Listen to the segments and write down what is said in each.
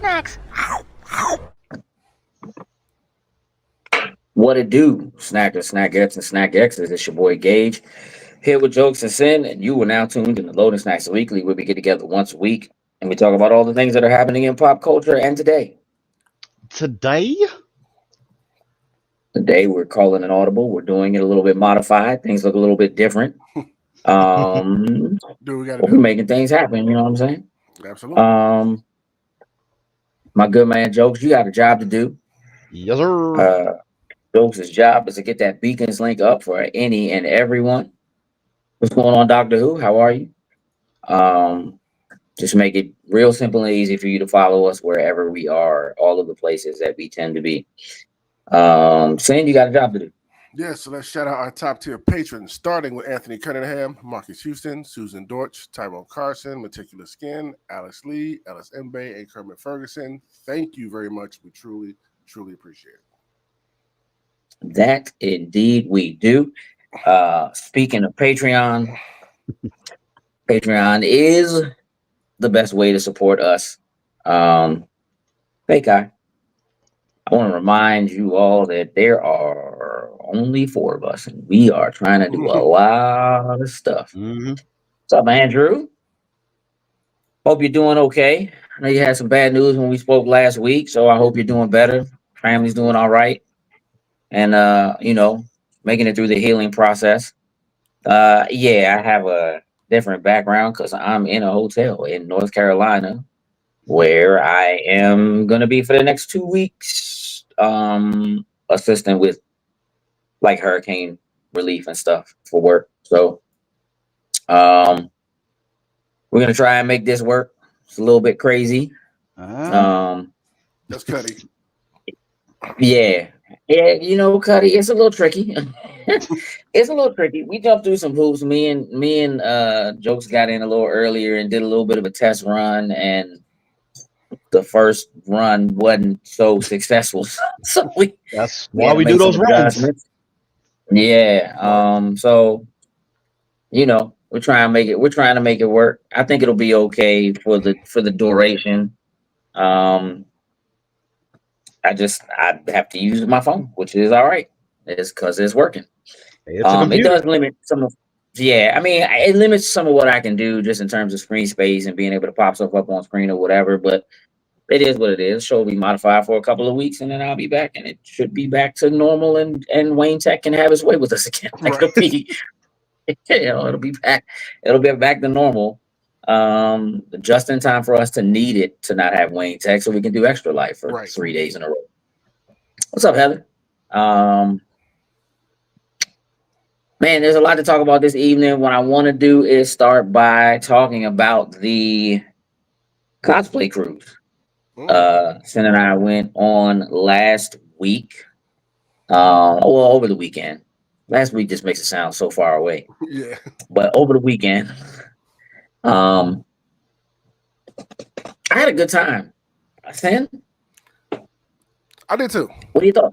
snacks. What it do, snackers, snackettes, and snack X's? It's your boy Gage here with Jokes and Sin, and you are now tuned in the Loading Snacks Weekly, where we get together once a week and we talk about all the things that are happening in pop culture. And Today? today we're calling an audible. We're doing it a little bit modified. Things look a little bit different. Um, Do we gotta we're do? making things happen. You know what I'm saying? Absolutely. My good man Jokes, you got a job to do. Yes, sir. Jokes' job is to get that Beacons link up for any and everyone. What's going on, Doctor Who? How are you? Um, just make it real simple and easy for you to follow us wherever we are, all of the places that we tend to be. Saying you got a job to do. Yeah, so let's shout out our top tier patrons, starting with Anthony Cunningham, Marcus Houston, Susan Dortch, Tyrone Carson, Meticulous Skin, Alex Lee, Ellis Mbe, and Kermit Ferguson. Thank you very much. We truly appreciate it. That indeed we do. Speaking of Patreon, Patreon is the best way to support us. Hey, Kai, I want to remind you all that there are only four of us, and we are trying to do a lot of stuff. Mm-hmm. What's up, Andrew? Hope you're doing okay. I know you had some bad news when we spoke last week, so I hope you're doing better. Family's doing all right, and making it through the healing process. Yeah, I have a different background because I'm in a hotel in North Carolina where I am gonna be for the next 2 weeks, assisting with like hurricane relief and stuff for work. So we're gonna try and make this work. It's a little bit crazy. That's Cuddy. Yeah, Cuddy, it's a little tricky. It's a little tricky. We jumped through some hoops. Me and Jokes got in a little earlier and did a little bit of a test run, and the first run wasn't so successful. So That's we why had to we make do those some runs. adjustments. Yeah. So we're trying to make it work. I think it'll be okay for the duration. I have to use my phone, which is all right. It's because it's working. It's a It computer. does limit some of, yeah. I mean, it limits some of what I can do just in terms of screen space and being able to pop stuff up on screen or whatever. But it is what it is. Show will be modified for a couple of weeks, and then I'll be back, and it should be back to normal. And Wayne Tech can have his way with us again. Like Right. it'll be back. It'll be back to normal. Just in time for us to need it to not have Wayne Tech, so we can do Extra Life for Right. 3 days in a row. What's up, Heather? Man, there's a lot to talk about this evening. What I want to do is start by talking about the cosplay cruise. Sin and I went on last week. Over the weekend. Last week just makes it sound so far away. Yeah. But over the weekend, I had a good time. Sin, I did too. what do you thought?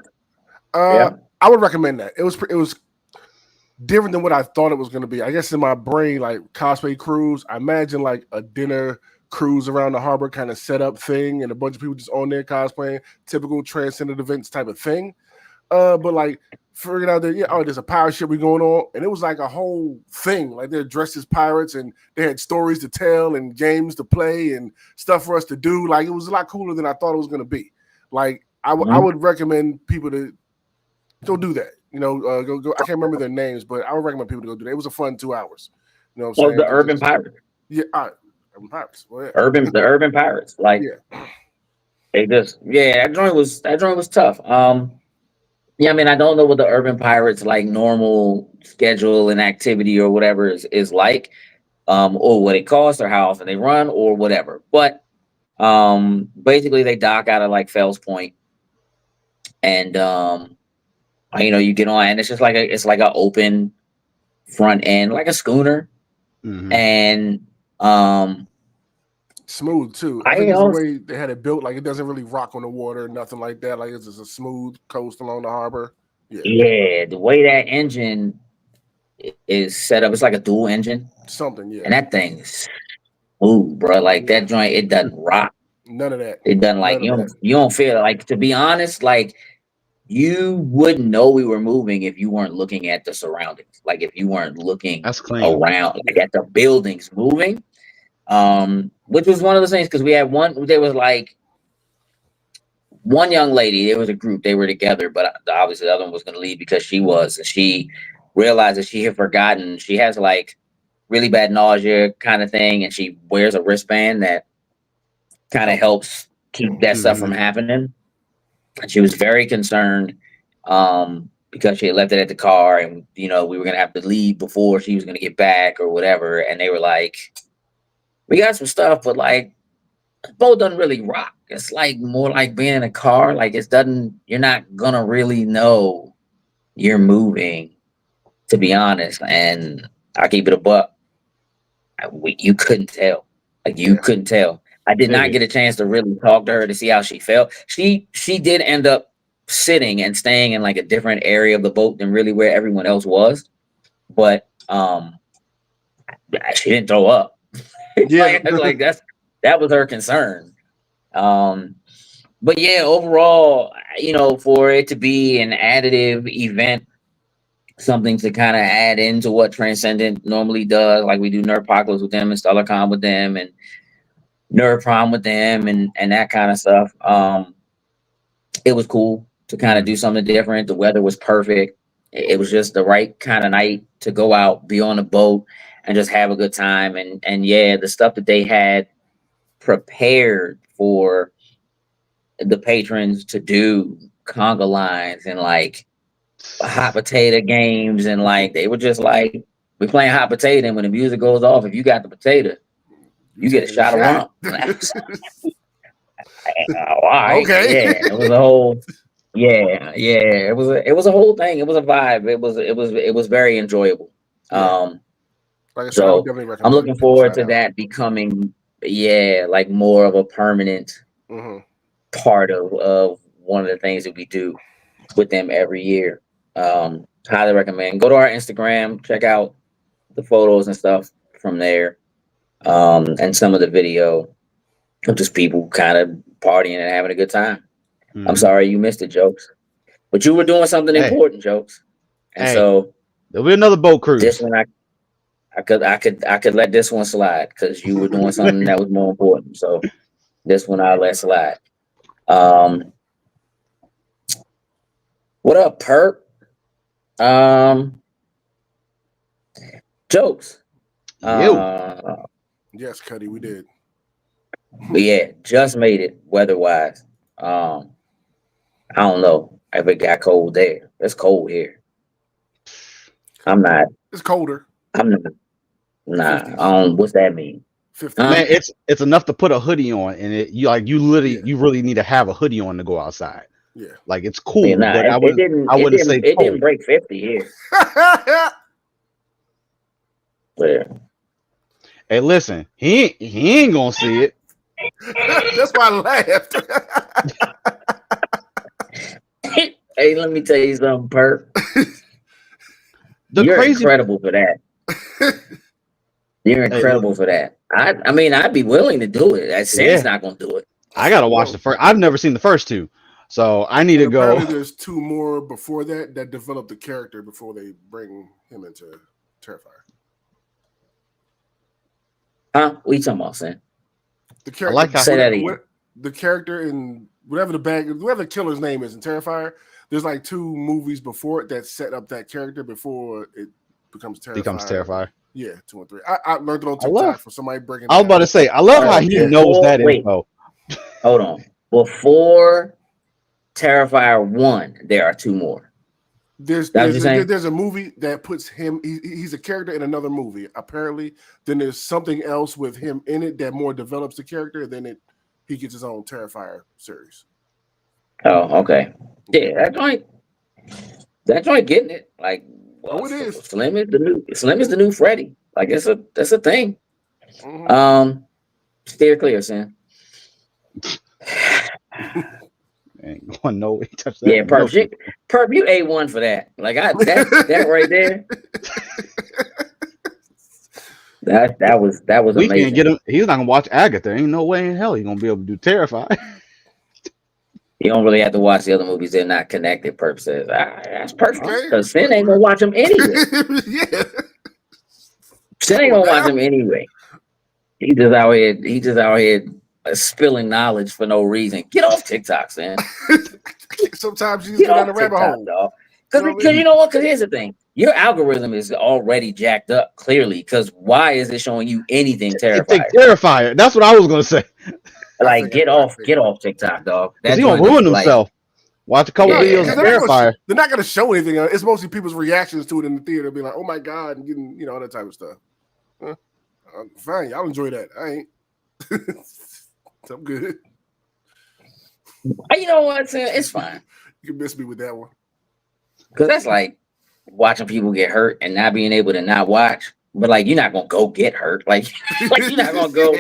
Yeah. I would recommend that. It was different than what I thought it was going to be. I guess in my brain, like cosplay cruise, I imagine like a dinner cruise around the harbor kind of setup thing, and a bunch of people just on there cosplaying, typical transcendent events type of thing. But like figuring out that there's a pirate ship we going on, and it was like a whole thing. Like they're dressed as pirates, and they had stories to tell and games to play and stuff for us to do. Like it was a lot cooler than I thought it was going to be. Like I would recommend people to go do that. Go. I can't remember their names, but I would recommend people to go do that. It was a fun 2 hours. You know what I'm saying? The Urban Pirates. Yeah, Urban Pirates. Well, yeah. The Urban Pirates. Like they just that joint was tough. I mean, I don't know what the Urban Pirates like normal schedule and activity or whatever is like, or what it costs or how often they run or whatever. But basically they dock out of like Fells Point, and you get on, and it's just like an open front end, like a schooner, and smooth too. I think it's the way they had it built. Like it doesn't really rock on the water, nothing like that. Like it's just a smooth coast along the harbor. Yeah, the way that engine is set up, it's like a dual engine. Something, yeah. And that thing's smooth, bro. Like that joint, it doesn't rock. None of that. It doesn't like you don't feel it. Like, to be honest, like, you wouldn't know we were moving if you weren't looking at the surroundings. Like, if you weren't looking That's clean. around, like, at the buildings moving. Which was one of those things, because we had there was like one young lady, there was a group, they were together, but obviously the other one was going to leave because she realized that she had forgotten. She has like really bad nausea kind of thing, and she wears a wristband that kind of helps keep that stuff from happening. And she was very concerned because she had left it at the car, and we were going to have to leave before she was going to get back or whatever. And they were like, we got some stuff, but like, the boat doesn't really rock. It's like more like being in a car. Like, you're not gonna really know you're moving, to be honest. And I keep it a buck. You couldn't tell. Like, you couldn't tell. I did not get a chance to really talk to her to see how she felt. She did end up sitting and staying in like a different area of the boat than really where everyone else was. But she didn't throw up. Yeah. like that was her concern. But yeah, overall, for it to be an additive event, something to kind of add into what Transcendent normally does, like we do Nerdpocalypse with them and StellarCon with them and Nerd Prom with them and that kind of stuff. It was cool to kind of do something different. The weather was perfect. It was just the right kind of night to go out, be on a boat, and just have a good time. And yeah, the stuff that they had prepared for the patrons to do, conga lines and like hot potato games, and like they were just like, we're playing hot potato, and when the music goes off, if you got the potato, you get a shot of rum. All right, Okay. yeah, it was a whole, it was a whole thing. It was a vibe. It was very enjoyable. Like I said, So definitely I'm looking forward to out. that becoming, like more of a permanent part of one of the things that we do with them every year. Highly recommend. Go to our Instagram, check out the photos and stuff from there, and some of the video of just people kind of partying and having a good time. I'm sorry you missed it, Jokes, but you were doing something important, Jokes, and so there'll be another boat cruise. This one I could let this one slide because you were doing something that was more important. So this one I'll let slide. What up, Perp? Jokes. Yes, Cuddy, we did. But yeah, just made it weather-wise. I don't know if it got cold there. It's cold here. I'm not. It's colder. I'm not. Nah. What's that mean? 50. Man, it's enough to put a hoodie on, and you really need to have a hoodie on to go outside. Yeah, like it's cool. Yeah, nah, but I wouldn't say it didn't break 50 here. Yeah. Hey, listen, he ain't gonna see it. That's why I laughed. Hey, let me tell you something, Perp. You're incredible for that. You're incredible for that. I mean, I'd be willing to do it. That Sam's not gonna do it. I gotta watch the first. I've never seen the first two, so I need to go. Apparently there's two more before that develop the character before they bring him into Terrifier. Huh? What you talking about, Sam? The character. I like how say that again. The character in whatever the killer's name is in Terrifier. There's like two movies before it that set up that character before it becomes Terrifier. Yeah, 2 and 3. I learned it on TikTok from somebody breaking. I was about to say, I love how he knows that info. Hold on. Before Terrifier 1, there are two more. There's a movie that puts him. He's a character in another movie. Apparently, then there's something else with him in it that more develops the character. Then he gets his own Terrifier series. Oh, okay. Yeah, that joint getting it. Like, well, it is. Slim is the new Freddy. Like, that's a thing. Mm-hmm. Steer clear, Sam. Ain't going no way touch that. Yeah, Perp, you A1 for that. Like that right there. That was We can't get amazing. him. He's not gonna watch Agatha. Ain't no way in hell he's gonna be able to do Terrifier. You don't really have to watch the other movies; they're not connected per se. That's perfect Okay. because Sin ain't gonna watch them anyway. Yeah. Sin ain't Come on gonna watch now. them anyway. He just out here spilling knowledge for no reason. Get off TikTok, Sin. Sometimes you just Get go down the off rabbit TikTok, hole. dog. You know what I Because mean? you know what? Because here's the thing: your algorithm is already jacked up clearly. Because why is it showing you anything He take terrifying? Terrifier. That's what I was gonna say. I Like, figured. I get figured. off TikTok, dog. Because That he gonna joint is ruin like, himself. Watch a couple No, videos because of yeah, Terrifier. they're not gonna show anything. It's mostly people's reactions to it in the theater, be like, "Oh my god," and getting all that type of stuff. Fine, y'all enjoy that. I ain't. I'm good. you know what? Sin? It's fine. You can miss me with that one. Because that's like watching people get hurt and not being able to not watch. But like, you're not gonna go get hurt. Like, like you're not gonna go.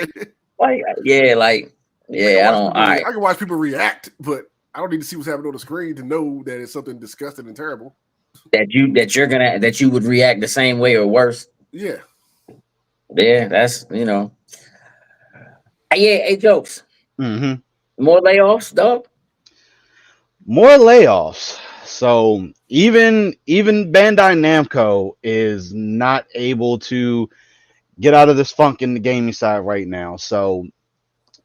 Like, yeah, like, yeah. I don't. All right. I can watch people react, but I don't need to see what's happening on the screen to know that it's something disgusting and terrible. That you would react the same way or worse. Yeah. Yeah, that's Yeah, hey, jokes. Mm-hmm. More layoffs, dog. More layoffs. So even Bandai Namco is not able to get out of this funk in the gaming side right now. So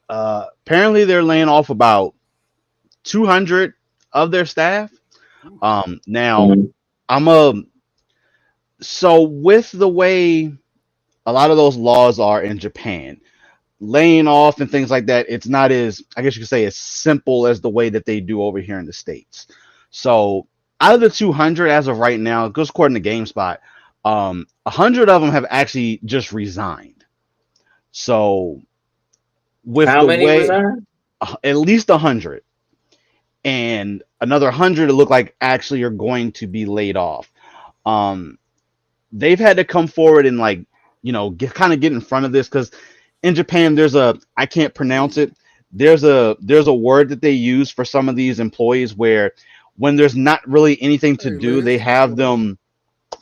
apparently they're laying off about 200 of their staff. Now Mhm. so with the way a lot of those laws are in Japan, laying off and things like that, it's not as, I guess you could say, as simple as the way that they do over here in the States. So out of the 200 as of right now, it goes according to GameSpot, 100 of them have actually just resigned. So with How the many way, resigned? at least 100, and another 100 look like actually are going to be laid off. They've had to come forward and kind of get in front of this, because in Japan there's I can't pronounce it. There's a word that they use for some of these employees where when there's not really anything to do, they have them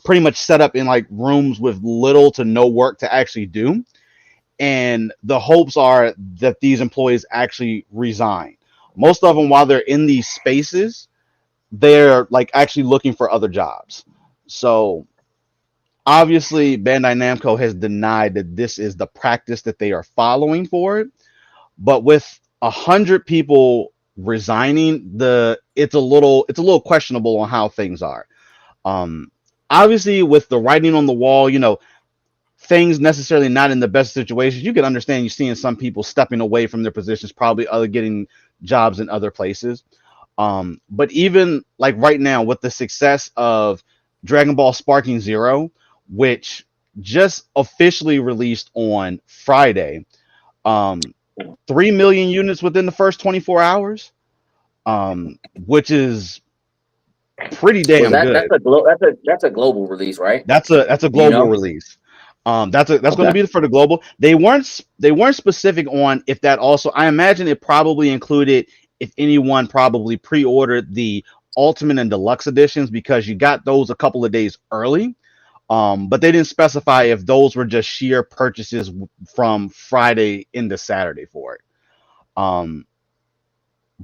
pretty much set up in like rooms with little to no work to actually do. And the hopes are that these employees actually resign. Most of them, while they're in these spaces, they're like actually looking for other jobs. So obviously Bandai Namco has denied that this is the practice that they are following for it. But with 100 people resigning, it's a little questionable on how things are. Obviously with the writing on the wall, things necessarily not in the best situations, you can understand, you're seeing some people stepping away from their positions, probably other getting jobs in other places. But even like right now with the success of Dragon Ball Sparking Zero, which just officially released on Friday, 3 million units within the first 24 hours, which is pretty damn good. That's a global release, right? That's a global release. That's going to be for the global. They weren't specific on if that also. I imagine it probably included, if anyone probably pre-ordered the Ultimate and Deluxe editions, because you got those a couple of days early. But they didn't specify if those were just sheer purchases from Friday into Saturday for it.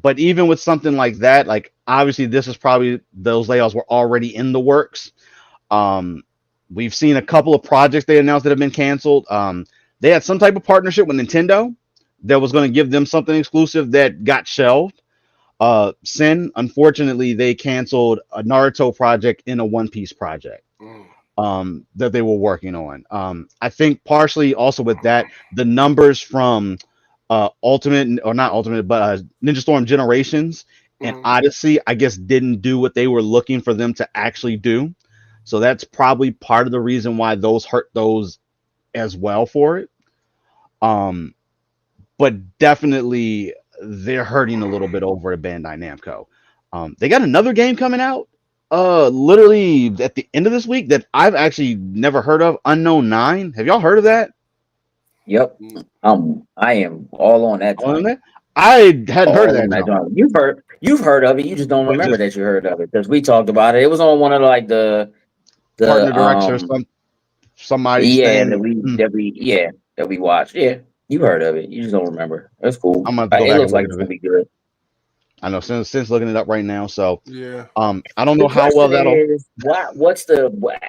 But even with something like that, like obviously this is probably, those layoffs were already in the works. We've seen a couple of projects they announced that have been canceled. They had some type of partnership with Nintendo that was going to give them something exclusive that got shelved. Sin, unfortunately, they canceled a Naruto project and a One Piece project that they were working on. I think partially also with that, the numbers from Ultimate, or not Ultimate, but Ninja Storm Generations and Odyssey, I guess, didn't do what they were looking for them to actually do. So that's probably part of the reason why those hurt those as well for it. But definitely they're hurting a little bit over at Bandai Namco. They got another game coming out literally at the end of this week that I've actually never heard of, Unknown 9. Have y'all heard of that? Yep. I am all on that joint. I hadn't heard of that joint. You've heard of it. You just don't remember that you heard of it, because we talked about it. It was on one of like the partner directs or something. somebody Yeah, saying, that we watched. Yeah, you heard of it. You just don't remember. That's cool. I'm gonna have to go It back looks and look like at it's it. gonna be good. I know since looking it up right now. So Yeah. I don't The know how well question that'll. is,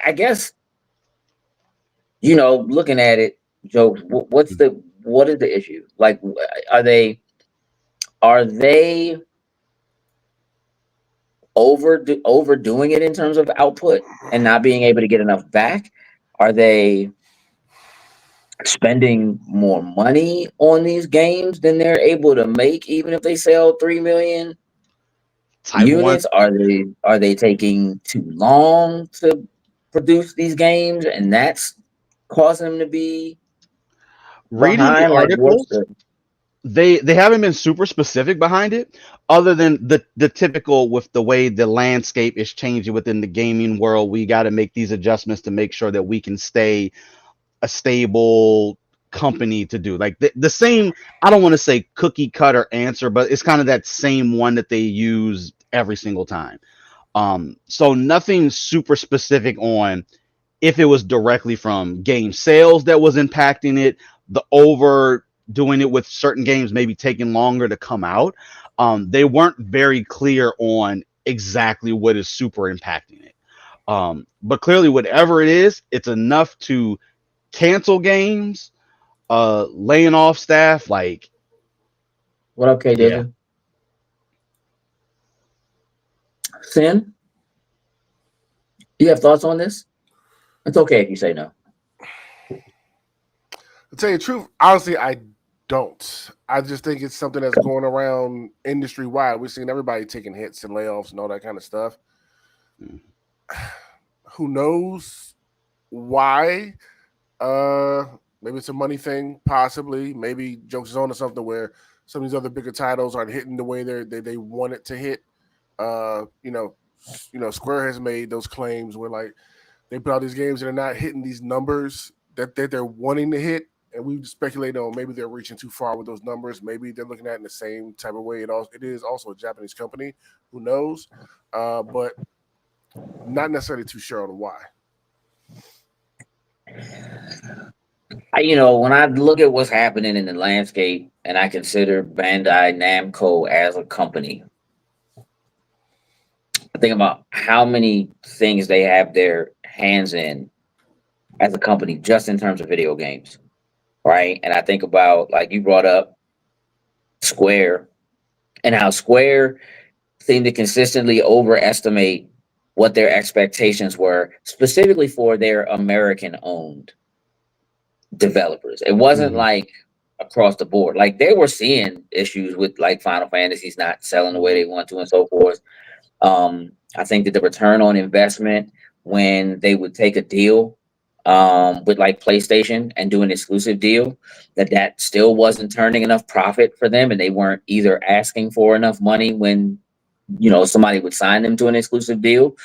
I guess looking at it, jokes. What is the issue? Like, are they overdoing it in terms of output and not being able to get enough back? Are they spending more money on these games than they're able to make, even if they sell 3 million Type one. units? Are they taking too long to produce these games, and that's causing them to be Reading the behind? Like, what's articles, the they haven't been super specific behind it, other than the typical with the way the landscape is changing within the gaming world. We got to make these adjustments to make sure that we can stay a stable company to do like the same. I don't want to say cookie cutter answer, but it's kind of that same one that they use every single time. So nothing super specific on if it was directly from game sales that was impacting it, the over doing it with certain games maybe taking longer to come out. They weren't very clear on exactly what is super impacting it. But clearly, whatever it is, it's enough to cancel games, laying off staff. Like, what up, K yeah, Dizzle? Sin, you have thoughts on this? It's okay if you say no. To tell you the truth, honestly, I don't. I just think it's something that's going around industry wide. We're seeing everybody taking hits and layoffs and all that kind of stuff. Mm. Who knows why? Maybe it's a money thing, possibly. Maybe Jokes is on to something where some of these other bigger titles aren't hitting the way they want it to hit. Square has made those claims where like they put out these games that are not hitting these numbers that they're wanting to hit, and we speculate on maybe they're reaching too far with those numbers. Maybe they're looking at it in the same type of way. It is also a Japanese company. Who knows? But not necessarily too sure on why. When I look at what's happening in the landscape and I consider Bandai Namco as a company, I think about how many things they have their hands in as a company, just in terms of video games, right? And I think about, like you brought up, Square, and how Square seemed to consistently overestimate what their expectations were, specifically for their American owned developers. It wasn't Mhm. like across the board. Like, they were seeing issues with like Final Fantasies not selling the way they want to and so forth. I think that the return on investment when they would take a deal with like PlayStation and do an exclusive deal, that still wasn't turning enough profit for them, and they weren't either asking for enough money when somebody would sign them to an exclusive deal.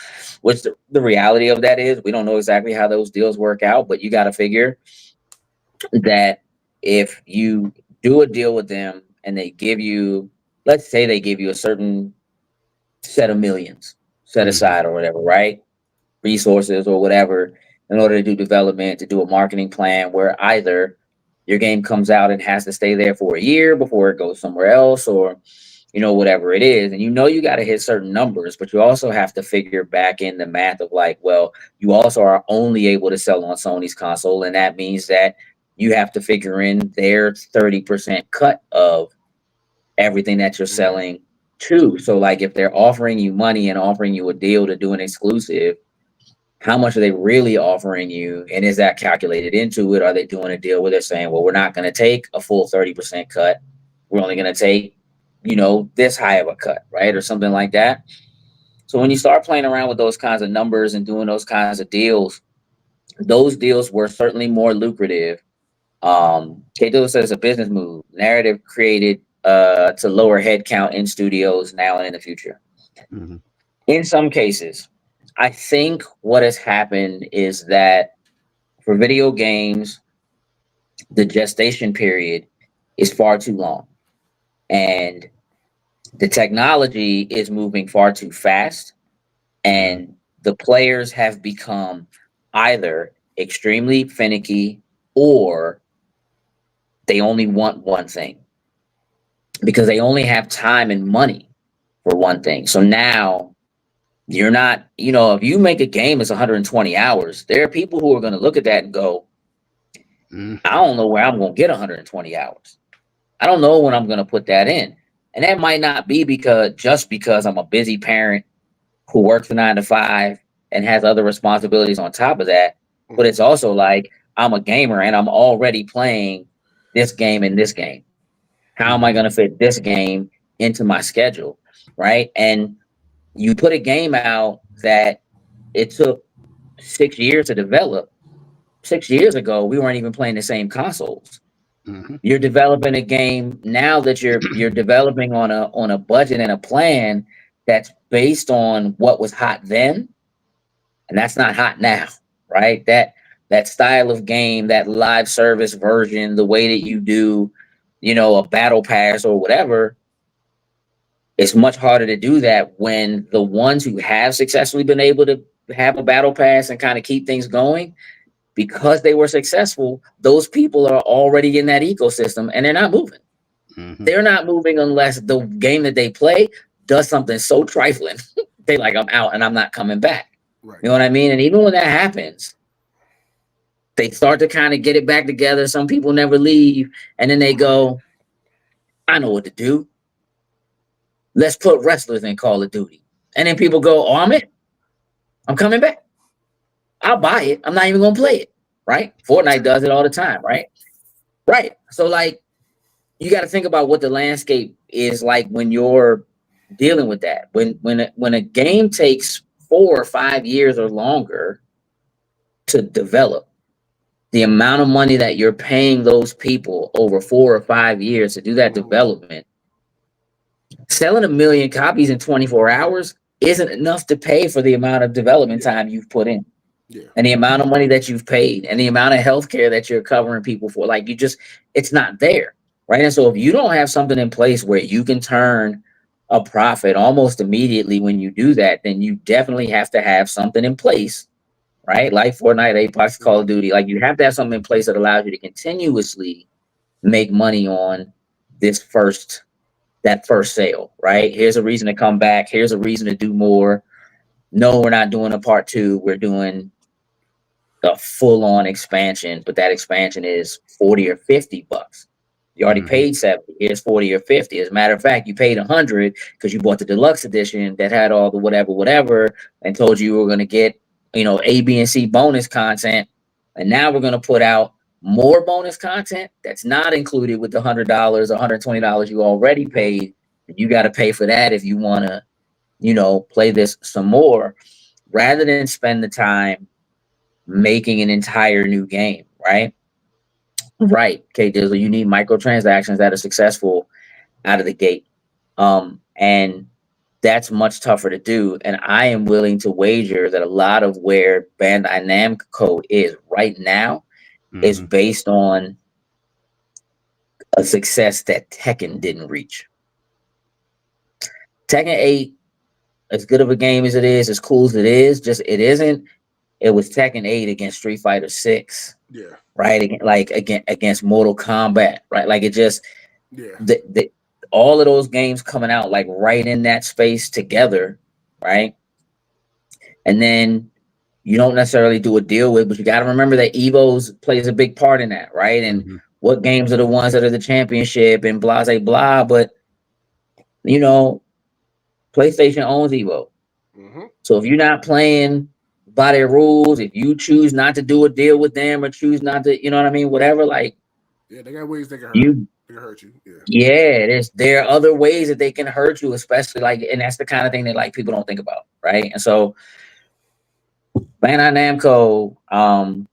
Which the reality of that is we don't know exactly how those deals work out, but you got to figure that if you do a deal with them and they give you, let's say they give you a certain set of millions set Mhm. aside or whatever, right? Resources or whatever, in order to do development, to do a marketing plan where either your game comes out and has to stay there for a year before it goes somewhere else, or whatever it is. And you got to hit certain numbers, but you also have to figure back in the math of like, well, you also are only able to sell on Sony's console, and that means that you have to figure in their 30% cut of everything that you're selling too. So like, if they're offering you money and offering you a deal to do an exclusive, how much are they really offering you? And is that calculated into it? Are they doing a deal where they're saying, well, we're not going to take a full 30% cut. We're only going to take, this high of a cut, right? Or something like that. So when you start playing around with those kinds of numbers and doing those kinds of deals, those deals were certainly more lucrative. Kato says a business move, narrative created to lower headcount in studios now and in the future. Mhm. In some cases, I think what has happened is that for video games, the gestation period is far too long, and the technology is moving far too fast, Mhm. and the players have become either extremely finicky, or they only want one thing because they only have time and money for one thing. So now you're not, if you make a game that's 120 hours, there are people who are going to look at that and go, I don't know where I'm going to get 120 hours. I don't know when I'm going to put that in. And that might not be because I'm a busy parent who works a 9 to 5 and has other responsibilities on top of that. But it's also like I'm a gamer and I'm already playing this game and this game. How am I going to fit this game into my schedule? Right. And you put a game out that it took 6 years to develop. 6 years ago, we weren't even playing the same consoles. You're developing a game now that you're developing on a budget and a plan that's based on what was hot then, and that's not hot now, right? That style of game, that live service version, the way that you do, a battle pass or whatever, it's much harder to do that when the ones who have successfully been able to have a battle pass and kind of keep things going, because they were successful, those people are already in that ecosystem and they're not moving. They're not moving unless the game that they play does something so trifling. They like, I'm out and I'm not coming back. Right. You know what I mean? And even when that happens, they start to kind of get it back together. Some people never leave. And then they go, I know what to do. Let's put wrestlers in Call of Duty. And then people go, oh, I'm in. I'm coming back. I'll buy it. I'm not even going to play it, right? Fortnite does it all the time, right? Right. So, like, you got to think about what the landscape is like when you're dealing with that. When a game takes 4 or 5 years or longer to develop, the amount of money that you're paying those people over 4 or 5 years to do that development, selling 1 million copies in 24 hours isn't enough to pay for the amount of development time you've put in. Yeah. And the amount of money that you've paid and the amount of healthcare that you're covering people for, like it's not there. Right. And so if you don't have something in place where you can turn a profit almost immediately when you do that, then you definitely have to have something in place. Right. Like Fortnite, Apex, Call of Duty, like you have to have something in place that allows you to continuously make money on that first sale. Right. Here's a reason to come back. Here's a reason to do more. No, we're not doing a part 2. We're doing a full-on expansion, but that expansion is $40 or $50. You already paid 70. Here's 40 or 50. As a matter of fact, you paid 100 because you bought the deluxe edition that had all the whatever, and told you were going to get, A, B, and C bonus content. And now we're going to put out more bonus content that's not included with the $100 or $120 you already paid. You got to pay for that if you want to, play this some more, rather than spend the time making an entire new game, right? Right, K Dizzle, you need microtransactions that are successful out of the gate. And that's much tougher to do. And I am willing to wager that a lot of where Bandai Namco is right now is based on a success that Tekken didn't reach. Tekken 8, as good of a game as it is, as cool as it is, it was Tekken 8 against Street Fighter 6. Yeah. Right. Against Mortal Kombat. Right. Like it just, all of those games coming out like right in that space together. Right. And then you don't necessarily do a deal with, but you got to remember that Evo's plays a big part in that. Right. And what games are the ones that are the championship and blah, blah, blah. But, PlayStation owns Evo. So if you're not playing by their rules, if you choose not to do a deal with them or choose not to, whatever, like, they got ways they can hurt you. They can hurt you. There are other ways that they can hurt you, especially and that's the kind of thing that like people don't think about, right? And so Bandai Namco,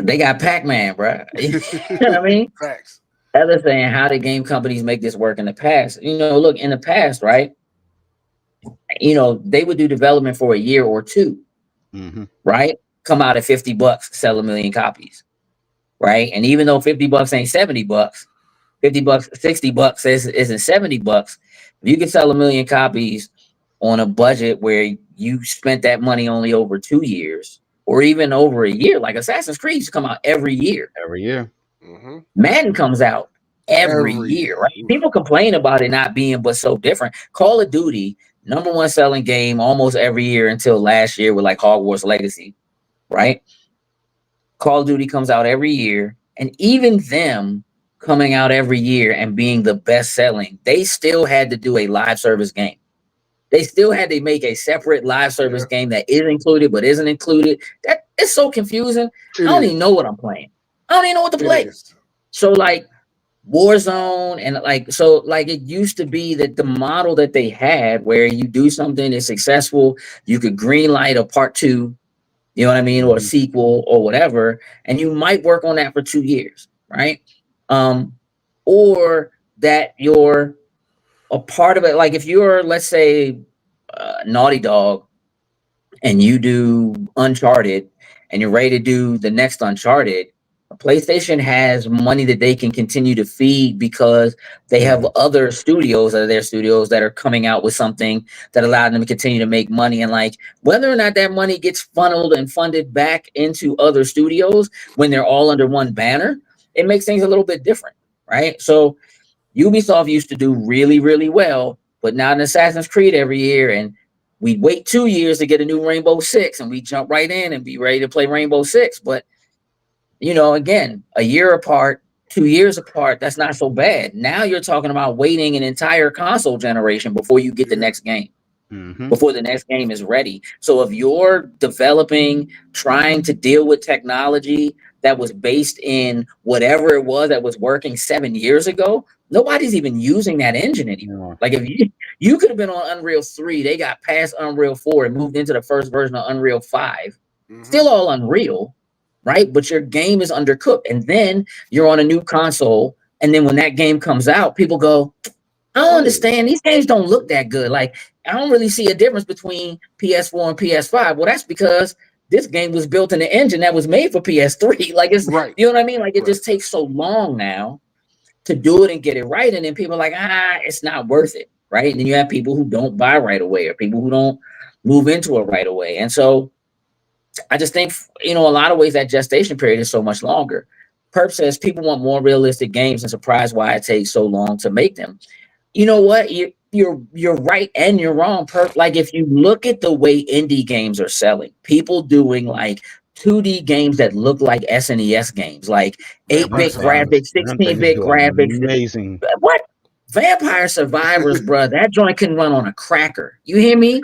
they got Pac-Man, bro. You know what I mean? Facts. Other saying, how did game companies make this work in the past? Look, in the past, right? They would do development for a year or 2, right? Come out at $50, sell 1 million copies, right? And even though $50 ain't $70, $50, $60 isn't $70. If you can sell 1 million copies on a budget where you spent that money only over 2 years or even over a year. Like Assassin's Creed used to come out every year. Every year. Mm-hmm. Madden comes out every Every year, year. right? People complain about it not being but so different. Call of Duty, number one selling game almost every year until last year with like Hogwarts Legacy, right? Call of Duty comes out every year, and even them coming out every year and being the best selling, they still had to do a live service game. They still had to make a separate live service game that is included but isn't included. That is so confusing. I don't even know what I'm playing. I don't even know what to play. So like Warzone and like it used to be that the model that they had where you do something that's successful, you could green light a part two, you know what I mean, or a sequel or whatever, and you might work on that for 2 years, right? Or that you're a part of it. Like if you're, let's say, Naughty Dog, and you do Uncharted, and you're ready to do the next Uncharted, PlayStation has money that they can continue to feed because they have other studios that are their studios that are coming out with something that allow them to continue to make money. And like whether or not that money gets funneled and funded back into other studios when they're all under one banner, it makes things a little bit different, right? So Ubisoft used to do really, really well, but now in Assassin's Creed every year, and we wait 2 years to get a new Rainbow Six, and we jump right in and be ready to play Rainbow Six. But you know, again, a year apart, 2 years apart, that's not so bad. Now you're talking about waiting an entire console generation before you get the next game, before the next game is ready. So if you're developing, trying to deal with technology that was based in whatever it was that was working 7 years ago, nobody's even using that engine anymore. Like if you could have been on Unreal 3, they got past Unreal 4 and moved into the first version of Unreal 5. Still all Unreal, right? But your game is undercooked. And then you're on a new console. And then when that game comes out, people go, I don't understand. These games don't look that good. Like, I don't really see a difference between PS4 and PS5. Well, that's because this game was built in an engine that was made for PS3. Like, it's, you know what I mean? Like, it just takes so long now to do it and get it right. And then people are like, it's not worth it, right? And then you have people who don't buy right away or people who don't move into it right away. And so I just think, you know, a lot of ways that gestation period is so much longer. Perp says people want more realistic games and surprised why it takes so long to make them. You know what? You're right and you're wrong, Perp. Like if you look at the way indie games are selling, people doing like 2D games that look like SNES games, like 8-bit graphics, 16-bit graphics. Amazing. What? Vampire Survivors, bro. That joint can run on a cracker. You hear me?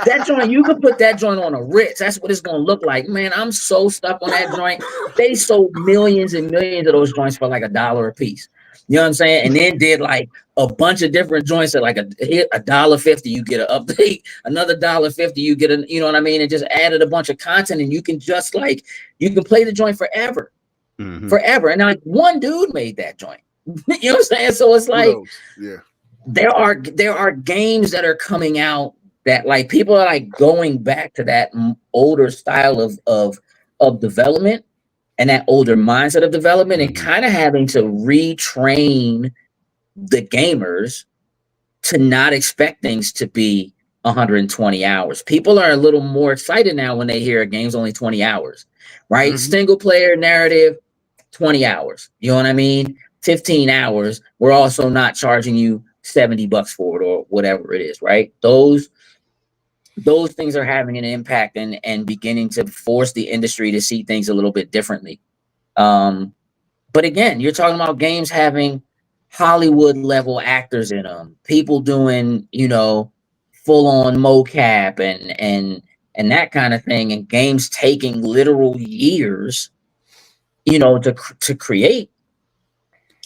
That joint, you could put that joint on a Ritz. That's what it's gonna look like. Man, I'm so stuck on that joint. They sold millions and millions of those joints for like $1 a piece. You know what I'm saying? And then did like a bunch of different joints at like $1.50, you get an update, another $1.50, you get a, you know what I mean? And just added a bunch of content, and you can just like you can play the joint forever. Forever. And like one dude made that joint. You know what I'm saying? So it's like there are games that are coming out that like people are like going back to that older style of development and that older mindset of development and kind of having to retrain the gamers to not expect things to be 120 hours. People are a little more excited now when they hear a game's only 20 hours, right? Single player narrative, 20 hours. You know what I mean? 15 hours. We're also not charging you $70 for it or whatever it is, right? Those things are having an impact and beginning to force the industry to see things a little bit differently. But again, you're talking about games having Hollywood level actors in them, people doing, you know, full on mocap and that kind of thing, and games taking literal years, you know, to create.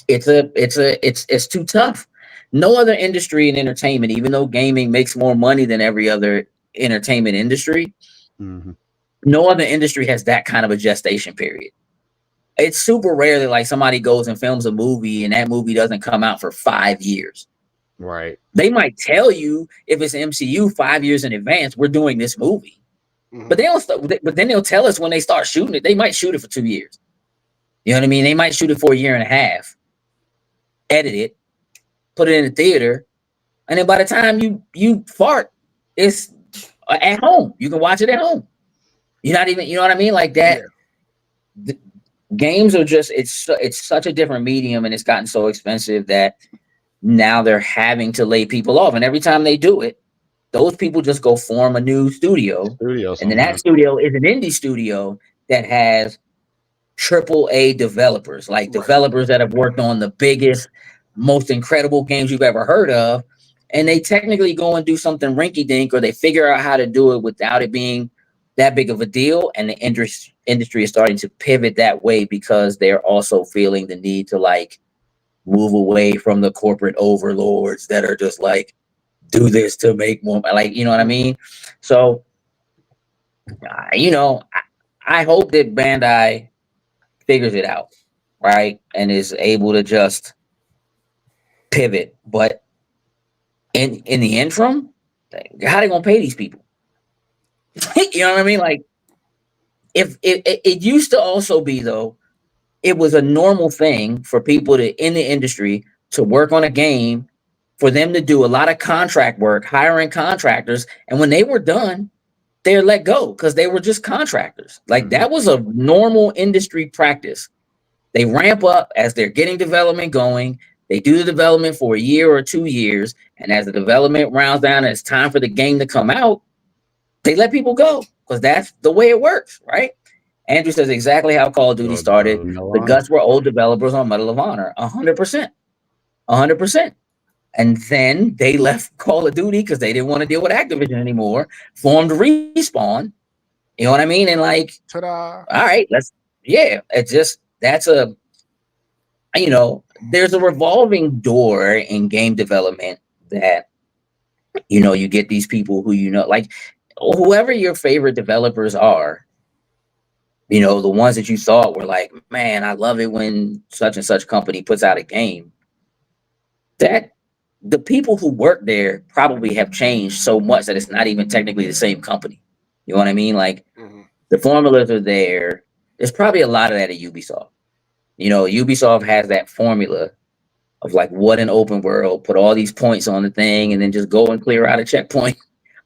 It's too tough. No other industry in entertainment, even though gaming makes more money than every other entertainment industry, no other industry has that kind of a gestation period. It's super rare that like somebody goes and films a movie and that movie doesn't come out for 5 years. Right. They might tell you if it's MCU 5 years in advance, we're doing this movie. But but then they'll tell us when they start shooting it, they might shoot it for 2 years. You know what I mean? They might shoot it for a year and a half, edit it, put it in the theater, and then by the time you fart, it's at home. You can watch it at home. You're not even, you know what I mean? Like that. Yeah. Games are just, it's such a different medium, and it's gotten so expensive that now they're having to lay people off. And every time they do it, those people just go form a new studio. And then that studio is an indie studio that has triple A developers, like developers that have worked on the biggest, most incredible games you've ever heard of. And they technically go and do something rinky dink, or they figure out how to do it without it being that big of a deal. And the industry is starting to pivot that way because they're also feeling the need to like move away from the corporate overlords that are just like, do this to make more, like, you know what I mean? So, you know, I hope that Bandai figures it out, right? And is able to just pivot. But in the interim, how they gonna pay these people? You know what I mean? Like, if it used to also be, though, it was a normal thing for people to in the industry to work on a game, for them to do a lot of contract work, hiring contractors, and when they were done, they're let go because they were just contractors. Like that was a normal industry practice. They ramp up as they're getting development going. They do the development for a year or 2 years, and as the development rounds down and it's time for the game to come out, they let people go because that's the way it works, right? Andrew says exactly how Call of Duty started. The guts were old developers on Medal of Honor, 100%, 100%. And then they left Call of Duty because they didn't want to deal with Activision anymore, formed Respawn, you know what I mean? And like, ta-da. All right, it's just, that's a, you know, there's a revolving door in game development that, you know, you get these people who, you know, like whoever your favorite developers are, you know, the ones that you thought were like, man, I love it when such and such company puts out a game, that the people who work there probably have changed so much that it's not even technically the same company. You know what I mean? Like the formulas are there. There's probably a lot of that at Ubisoft. You know, Ubisoft has that formula of like what an open world, put all these points on the thing and then just go and clear out a checkpoint.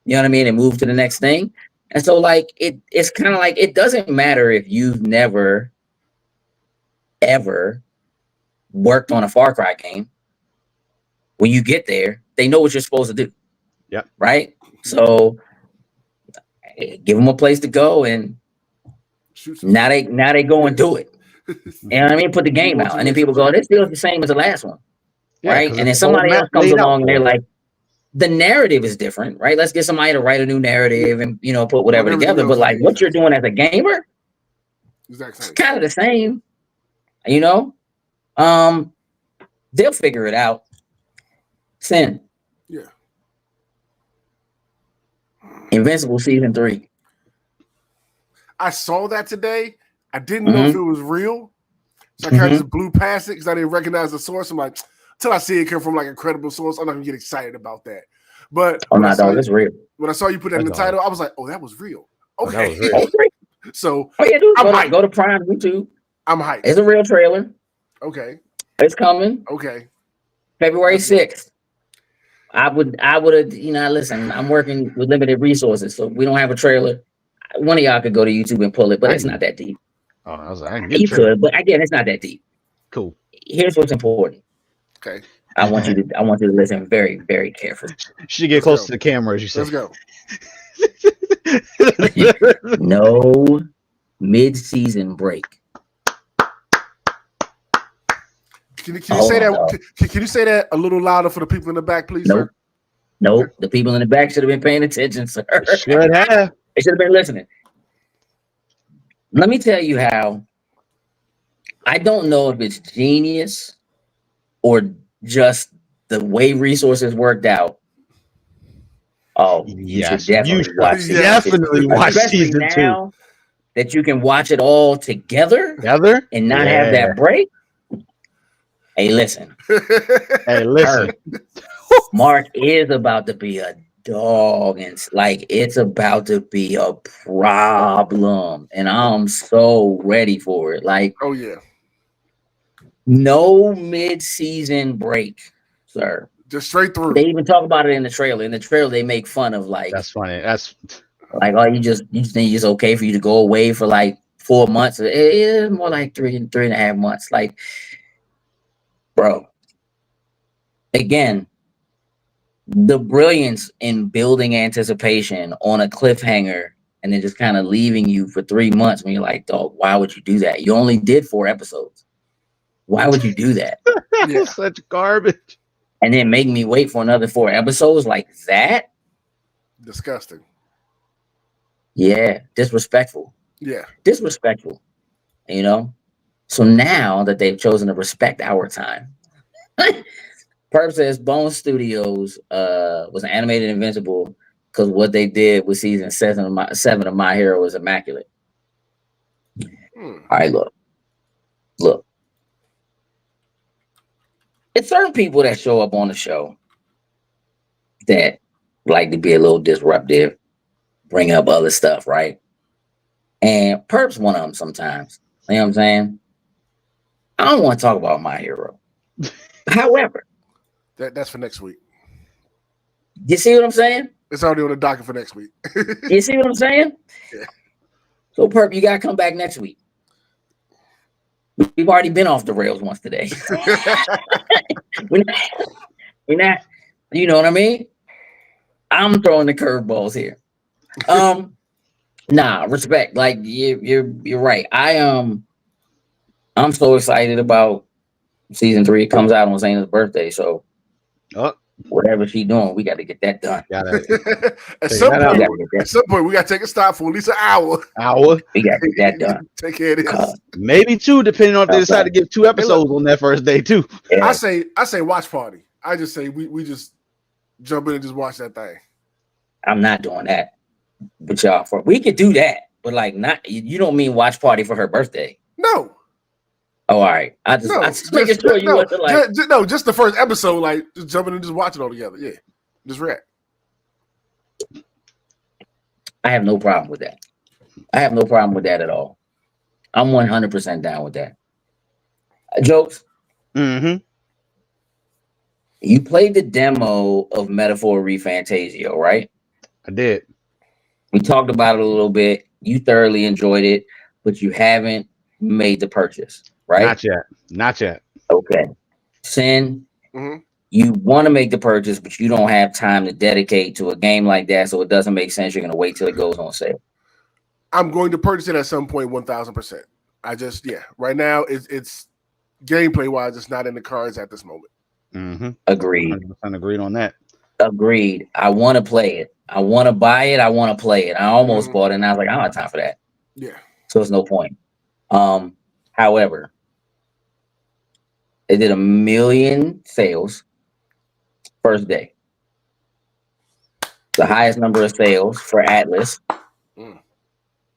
You know what I mean? And move to the next thing. And so like it's kind of like, it doesn't matter if you've never ever worked on a Far Cry game. When you get there, they know what you're supposed to do. Yep. Right. So give them a place to go, and now they go and do it. You know what I mean? Put the game out, and then people go, this feels the same as the last one. Yeah, right. And then somebody else comes along and they're like, the narrative is different, right? Let's get somebody to write a new narrative and, you know, put whatever together. But like what you're doing as a gamer, it's kind of the same, you know? They'll figure it out. Sin. Yeah. Invincible season 3. I saw that today. I didn't know if it was real. So I kind of just blew past it because I didn't recognize the source. I'm like, until I see it come from like a credible source, I'm not gonna get excited about that. But it's real. When I saw you put that in the title, I was like, oh, that was real. Okay. That was real. So dude, go to Prime YouTube. I'm hyped. It's a real trailer. Okay. It's coming. Okay. February 6th. I would have, you know, listen, I'm working with limited resources, so we don't have a trailer. One of y'all could go to YouTube and pull it, but it's not that deep. Oh, I was like, you could, but again, it's not that deep. Cool. Here's what's important. Okay. I want you to listen very, very carefully. Should get close to the camera, as you said. Let's go. No mid-season break. Can you say that? Can you say that a little louder for the people in the back, please, sir? Nope. The people in the back should have been paying attention, sir. Should have. They should have been listening. Let me tell you how. I don't know if it's genius or just the way resources worked out. Oh, you should definitely watch season 2. That you can watch it all together and not have that break. Hey, listen. Mark is about to be a dog, and like it's about to be a problem, and I'm so ready for it. Like, oh yeah, no mid-season break, sir. Just straight through. They even talk about it in the trailer. In the trailer, they make fun of like That's funny. That's like, oh, you think it's okay for you to go away for like 4 months? It's more like 3.5 months. Like, bro, again, the brilliance in building anticipation on a cliffhanger and then just kind of leaving you for 3 months when you're like, dog, why would you do that? You only did 4 episodes. Why would you do that? Yeah. such garbage. And then make me wait for another 4 episodes like that? Disgusting. Yeah, disrespectful. Yeah. Disrespectful. You know? So now that they've chosen to respect our time, Perp says Bone Studios was animated Invincible because what they did with season 7 of My Hero was immaculate. All right, look. It's certain people that show up on the show that like to be a little disruptive, bring up other stuff, right? And Perp's one of them sometimes. You know what I'm saying? I don't want to talk about My Hero. However, that's for next week. you see what I'm saying? It's already on the docket for next week. You see what I'm saying? Yeah. So Perp, you gotta come back next week. We've already been off the rails once today. we're not, you know what I mean? I'm throwing the curveballs here. Nah, respect. Like you're right. I'm so excited about season 3. It comes out on Zaina's birthday, so whatever she's doing, we got to get that done. At some point, we got to take a stop for at least an hour. We got to get that done. Take care of this. Maybe 2, depending on if they decide to give 2 episodes on that first day too. Yeah. I say watch party. I just say we just jump in and just watch that thing. I'm not doing that. But y'all, we could do that, but like not. You don't mean watch party for her birthday? No. Oh, all right. I just making sure you wasn't like just the first episode, like just jumping and just watch it all together. Yeah, just react. I have no problem with that. I have no problem with that at all. I'm 100% down with that. Jokes. Mm-hmm. You played the demo of Metaphor Fantazio, right? I did. We talked about it a little bit. You thoroughly enjoyed it, but you haven't made the purchase, right? Not yet. Okay. Sin, you want to make the purchase, but you don't have time to dedicate to a game like that, so it doesn't make sense. You're going to wait till it goes on sale. I'm going to purchase it at some point, 1,000%. Right now, it's gameplay wise, it's not in the cards at this moment. Mm-hmm. Agreed. 100% agreed on that. Agreed. I want to play it. I want to buy it. I want to play it. I almost bought it, and I was like, I don't have time for that. Yeah. So there's no point. However, it did 1 million sales first day. The highest number of sales for Atlas.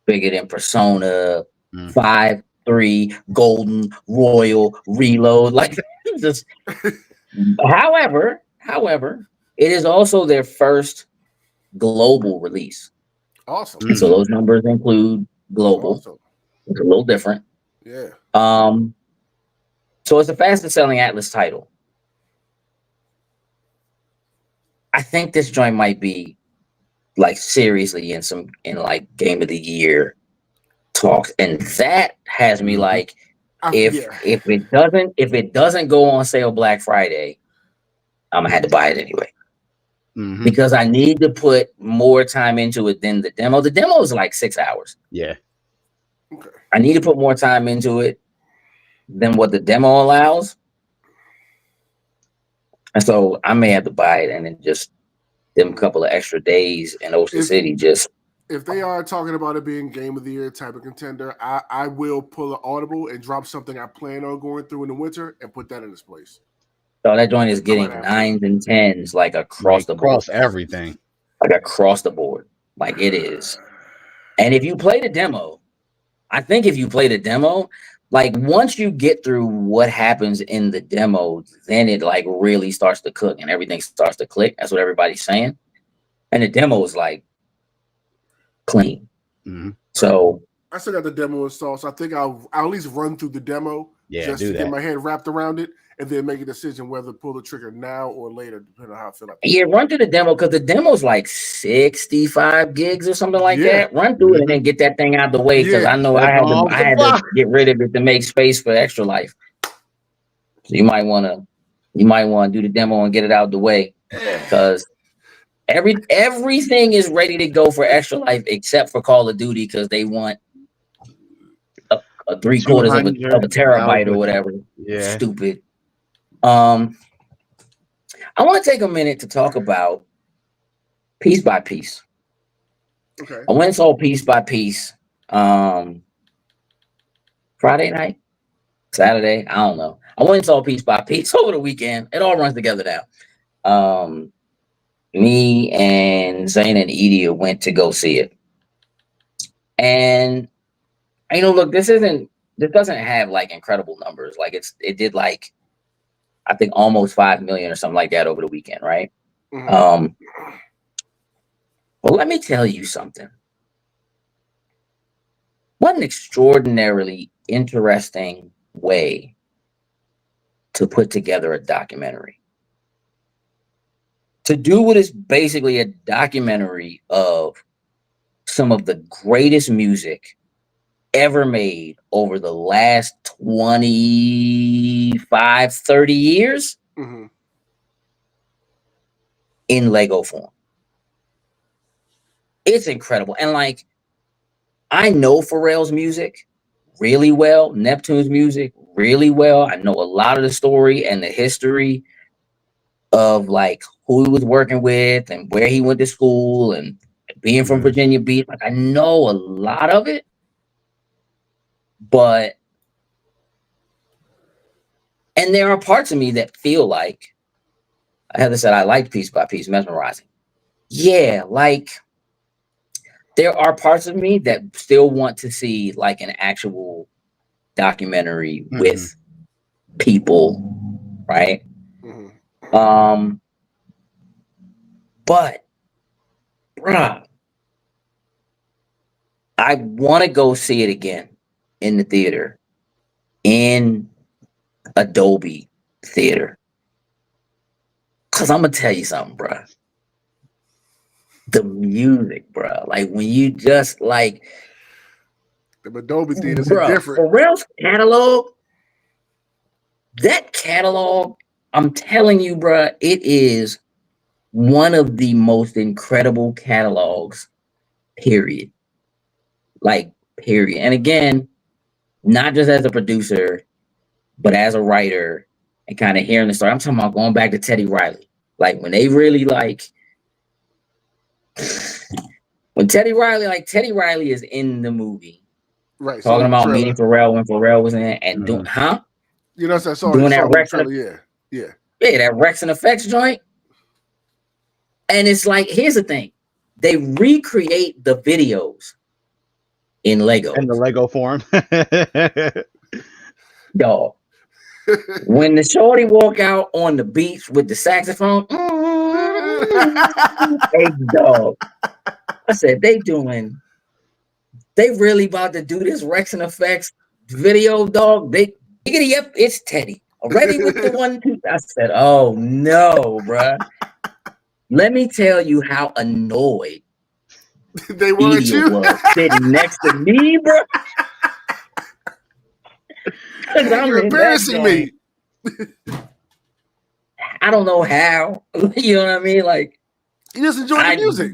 Bigger than Persona 5, 3, Golden, Royal, Reload. Like just. However, it is also their first global release. Awesome. And so those numbers include global. Awesome. It's a little different. Yeah. So it's the fastest selling Atlas title. I think this joint might be like seriously in like game of the year talks, and that has me like if it doesn't go on sale Black Friday, I'm gonna have to buy it anyway. Because I need to put more time into it than the demo. The demo is like 6 hours. Yeah. Okay. I need to put more time into it than what the demo allows. And so I may have to buy it and then just them a couple of extra days in Ocean City. Just if they are talking about it being game of the year type of contender, I will pull an audible and drop something I plan on going through in the winter and put that in its place. So that joint is getting 9s and 10s like across the board. Across everything. Like across the board. Like it is. And if you play the demo, I think if you play the demo, like once you get through what happens in the demo, then it like really starts to cook and everything starts to click. That's what everybody's saying. And the demo is like clean. So I still got the demo installed, so I think I'll at least run through the demo just to get my head wrapped around it, and then make a decision whether to pull the trigger now or later, depending on how I feel. Yeah, run through the demo because the demo's like 65 gigs or something like that. Run through it and then get that thing out the way because I know I had to get rid of it to make space for Extra Life. So you might want to do the demo and get it out the way because everything is ready to go for Extra Life except for Call of Duty because they want a 3/4 of a terabyte or whatever. Yeah, stupid. I want to take a minute to talk about Piece by Piece. Okay. I went and saw Piece by Piece Friday night, Saturday. I don't know. I went and saw Piece by Piece over the weekend. It all runs together now. Me and Zane and Edie went to go see it. And look, this doesn't have like incredible numbers. Like it did like I think almost 5 million or something like that over the weekend, right? Mm-hmm. Well, let me tell you something. What an extraordinarily interesting way to put together a documentary. To do what is basically a documentary of some of the greatest music ever made over the last 25, 30 years in Lego form. It's incredible. And like, I know Pharrell's music really well, Neptune's music really well. I know a lot of the story and the history of like who he was working with and where he went to school and being from Virginia Beach. Like I know a lot of it. And there are parts of me that feel like, Heather said, I liked Piece by Piece, mesmerizing. Yeah, like there are parts of me that still want to see like an actual documentary with people, right? But, bruh, I want to go see it again in the theater, in Adobe Theater. Because I'm going to tell you something, bruh. The music, bruh. Like, when you just, like... The Adobe Theaters are different. Pharrell's catalog, that catalog, I'm telling you, bruh, it is one of the most incredible catalogs, period. Like, period. And again, not just as a producer, but as a writer and kind of hearing the story. I'm talking about going back to Teddy Riley. Like when they really like, when Teddy Riley is in the movie. Right. Talking about meeting Pharrell when Pharrell was in it and doing, You know, I saw doing that Rex yeah, that Rex and Effects joint. And it's like, here's the thing. They recreate the videos in Lego. In the Lego form. Dog. When the shorty walk out on the beach with the saxophone, hey, dog. I said, they really about to do this Rex and Effects video, dog. It's Teddy. Already with the 1, 2. I said, oh no, bruh. Let me tell you how annoyed they were at you was sitting next to me, bruh. You're embarrassing me. I don't know how. You know what I mean? Like, you just enjoy the music,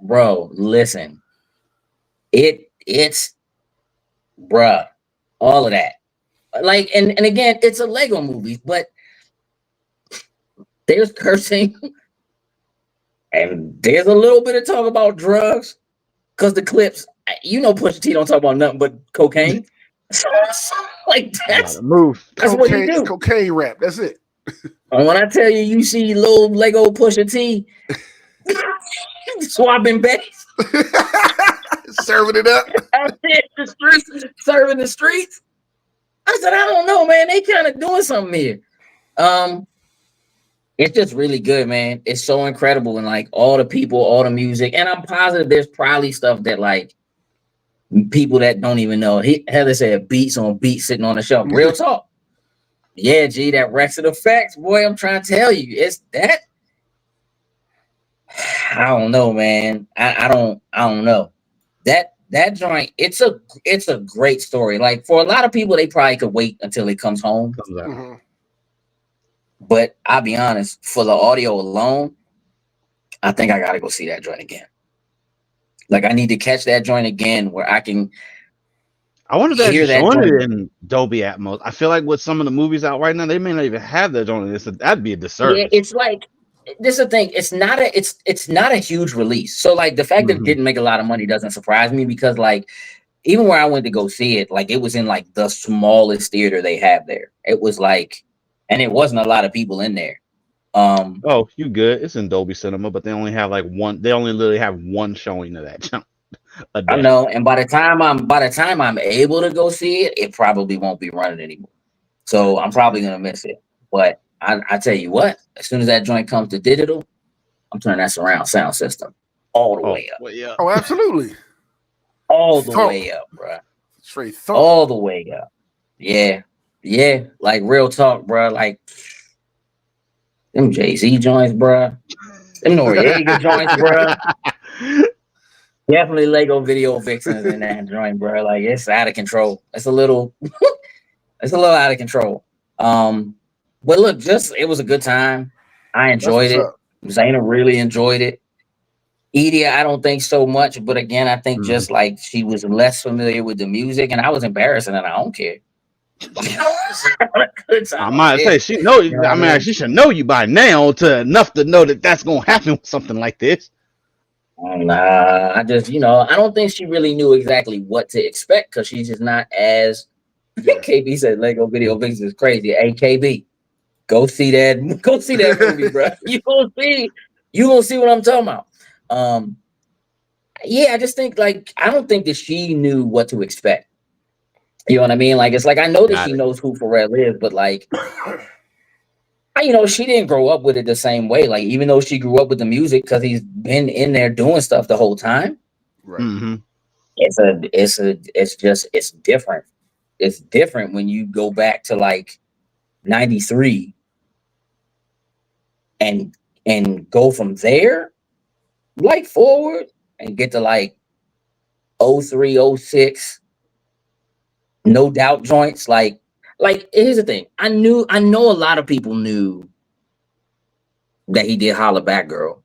bro. Listen, it's, bruh, all of that. Like, and again, it's a Lego movie, but there's cursing, and there's a little bit of talk about drugs, because the clips, Pusha T don't talk about nothing but cocaine. So like that's what you do. Cocaine rap. That's it. And when I tell you, you see little Lego Pusha T swapping bass, serving it up out there in the streets, serving the streets. I said, I don't know, man. They kind of doing something here. It's just really good, man. It's so incredible, and like all the people, all the music, and I'm positive there's probably stuff that like people that don't even know. Heather said beats on beats sitting on the shelf. Real talk. Yeah, G, that Wrexham Effects, boy, I'm trying to tell you, it's that. I don't know, man. I don't know. That joint, it's a great story. Like for a lot of people, they probably could wait until it comes home. Comes out. Mm-hmm. But I'll be honest, for the audio alone, I think I gotta go see that joint again. Like I need to catch that joint again where I can I wonder if they're hear actually that showing joint. it in Dolby Atmos. I feel like with some of the movies out right now, they may not even have that on it. So that'd be a Yeah, disservice. it's like this is the thing. It's not a huge release. So like the fact that it Mhm. didn't make a lot of money doesn't surprise me because like even where I went to go see it, like it was in like the smallest theater they have there. It was like, and it wasn't a lot of people in there. Oh, you good? It's in Dolby Cinema, but they only have like one. They only literally have one showing of that a I day. know, and by the time I'm able to go see it, it probably won't be running anymore. So I'm probably gonna miss it. But I tell you what, as soon as that joint comes to digital, I'm turning that surround sound system all the Oh, way up, well, yeah. Oh, absolutely. all the Thump. way up, bro, Straight thump. all the way up. Yeah, yeah, like real talk, bro. Like them Jay-Z joints, bro. Them Noriega joints, bro. Definitely Lego Video Vixens in that joint, bro. Like it's out of control. It's a little out of control. But look, just it was a good time. I That's enjoyed what's it. up. Zaina really enjoyed it. Edia, I don't think so much, but again, I think Mhm. just like she was less familiar with the music, and I was embarrassing, and I don't care. Good I time. might say Shit. she know. You know what I I mean, mean? she should know you by now to enough to know that that's gonna happen with something like this. Nah, I just, I don't think she really knew exactly what to expect because she's just not as. Yeah. KB said Lego Video Vixen is crazy. Hey, KB, go see that. Go see that movie, bro. You gonna see. You gonna see what I'm talking about. Um, yeah, I just think like I don't think that she knew what to expect. You know what I mean? Like it's like I know that Got she it. knows who Pharrell is, but like she didn't grow up with it the same way. Like even though she grew up with the music because he's been in there doing stuff the whole time. Right. Hmm. It's different. It's different when you go back to like '93 and go from there like forward and get to like '03, '06, no doubt joints. Like here's the thing. I know a lot of people knew that he did Holla Back Girl,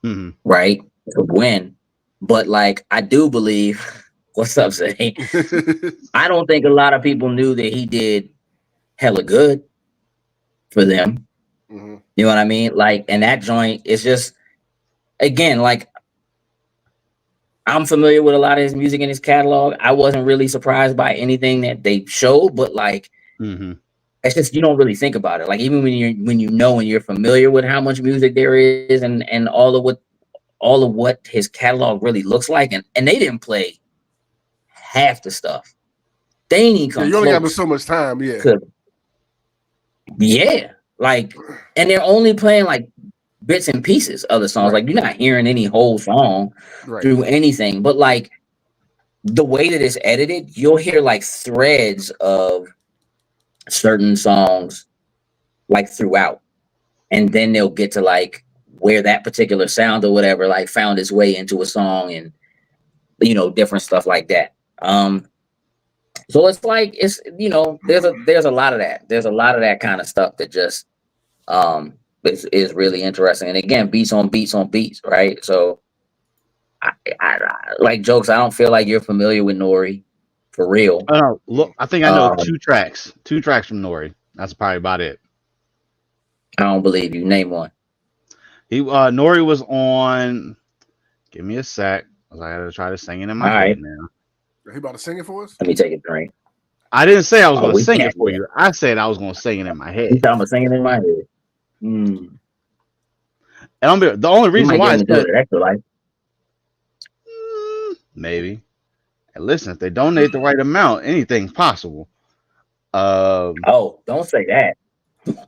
Hmm. right? To win. But like I do believe what's up, Zay? I don't think a lot of people knew that he did hella good for them. hmm You know what I mean? Like, and that joint is just again, like I'm familiar with a lot of his music in his catalog. I wasn't really surprised by anything that they showed, but like Hmm. it's just you don't really think about it. Like even when you're familiar with how much music there is and all of what his catalog really looks like, and they didn't play half the stuff. They ain't even Yeah, come you only got close. so much time. Yeah. 'Cause, yeah, like, and they're only playing like bits and pieces of the songs. Right. Like you're not hearing any whole song Right. through anything, but like the way that it's edited, you'll hear like threads of certain songs like throughout, and then they'll get to like where that particular sound or whatever like found its way into a song and different stuff like that. So it's like there's a lot of that. There's a lot of that kind of stuff that just is really interesting. And again, beats on beats on beats, right? So I like jokes. I don't feel like you're familiar with Nori for real. Look, I think I know Um, two tracks from Nori. That's probably about it. I don't believe you. Name one. Nori was on. Give me a sec. I gotta try to sing it in All my head right, now. He about to sing it for us? let me take a drink. I didn't say I was Oh, gonna we sing it can't. for Yeah. you. I said I was gonna sing it in my You head. talking about singing in my head? Mm. And the only You reason might get why him is to do because it extra life. maybe. And listen, if they donate the right amount, anything's possible. Oh, don't say that.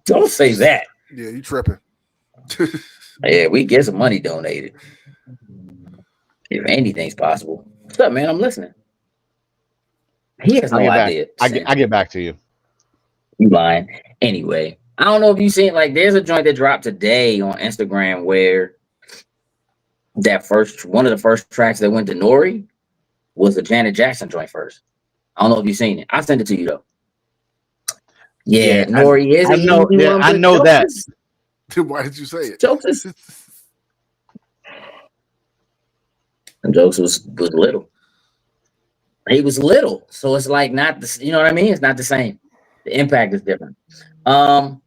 Don't say that. Yeah, you tripping. Yeah, we get some money donated. If anything's possible. What's up, man? I'm listening. He has I'll no get back. idea. I get back to you. You lying. Anyway, I don't know if you seen like there's a joint that dropped today on Instagram where that first one of the first tracks that went to Nori was the Janet Jackson joint first. I don't know if you've seen it. I sent it to you though. Yeah, Nori is I an know. easy Yeah, one, I but know that. Why did you say it? Jokes was little. He was little, so it's like not the, you know what I mean? It's not the same. The impact is different. All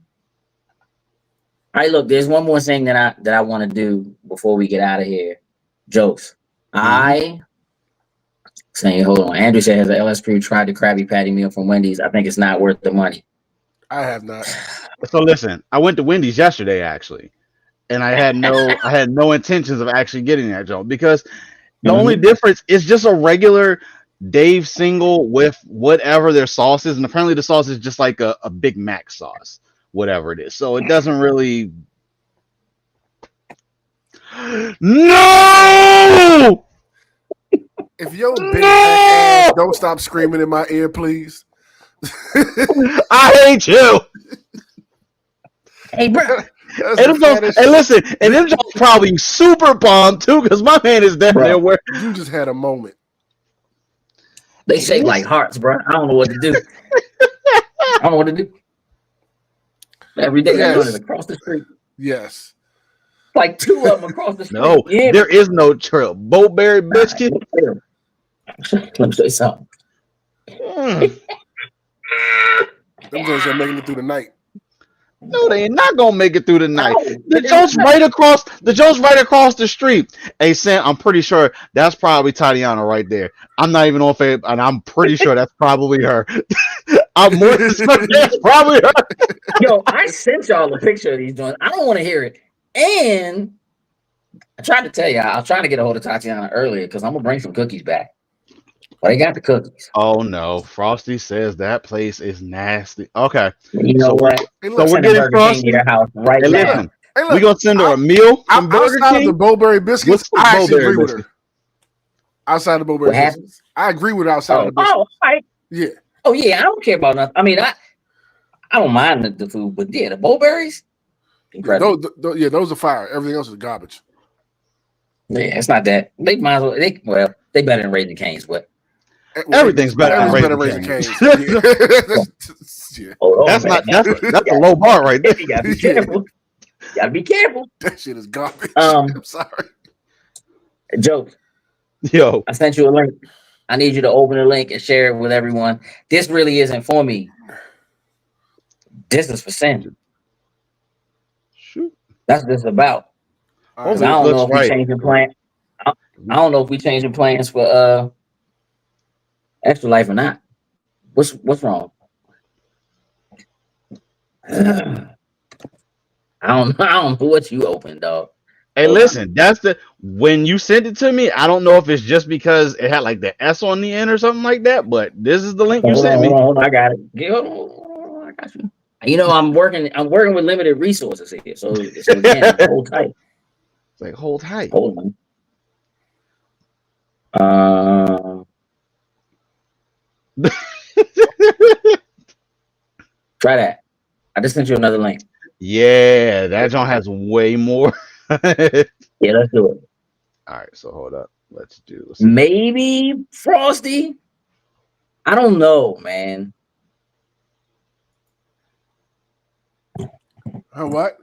right, look, there's one more thing that I want to do before we get out of here. Jokes. I saying, hold on. Andrew said, has the LS crew tried the Krabby Patty meal from Wendy's? I think it's not worth the money. I have not. So listen, I went to Wendy's yesterday actually, and I had no intentions of actually getting that joint because the only difference is just a regular Dave single with whatever their sauce is, and apparently the sauce is just like a Big Mac sauce, whatever it is. So it doesn't really. No! If your big ass don't stop screaming in my ear, please. I hate you. Hey, bro. And listen, and them jokes probably super bomb too, because my man is down there where you just had a moment. They shake like hearts, bro. I don't know what to do. I don't know what to do. Every day they're running across the street. Yes. Like two of them across the street. No, there is no trail. Boatberry biscuit. Let me say something. Them girls are making it through the night. No, they ain't not gonna make it through the night. The Joe's right across the street. Hey, Sam, I'm pretty sure that's probably Tatiana right there. I'm not even on Facebook, and I'm pretty sure that's probably her. I'm more than certain that's probably her. Yo, I sent y'all a picture of these joints. I don't want to hear it. And I tried to tell you, I was trying to get a hold of Tatiana earlier because I'm gonna bring some cookies back. But they got the cookies. Oh no, Frosty says that place is nasty. Okay, you know what? So we're getting Frosty. Their house right now. Listen, we're gonna send her a meal from Burger outside King. Of the Bowberry biscuits, I actually agree with her. Outside of the Bowberry biscuits, I agree with her outside of the biscuits. Yeah. Oh yeah, I don't care about nothing. I mean, I don't mind the food, but yeah, the Bowberries, incredible. Those are fire. Everything else is garbage. Yeah, it's not that. They might as well. They better than Raising Cane's, but everything's better than Raising Cane's. Yeah. That's a low bar right there. You gotta be careful. Gotta be careful. That shit is garbage. I'm sorry. Joke. Yo, I sent you a link. I need you to open the link and share it with everyone. This really isn't for me. This is for Sin. Shoot. That's what it's about. I don't know if we changing plans. I don't know if we changing plans for Extra Life or not. What's wrong? I don't know what you opened, dog. Hey, listen, when you sent it to me, I don't know if it's just because it had like the S on the end or something like that, but this is the link you sent me. I got it. I got you. You know, I'm working with limited resources here, so again, hold tight. It's like hold tight. Hold on. Try that. I just sent you another link. Yeah, that joint has way more. Yeah, let's do it. All right, so hold up. Let's do this. Maybe Frosty. I don't know, man. What?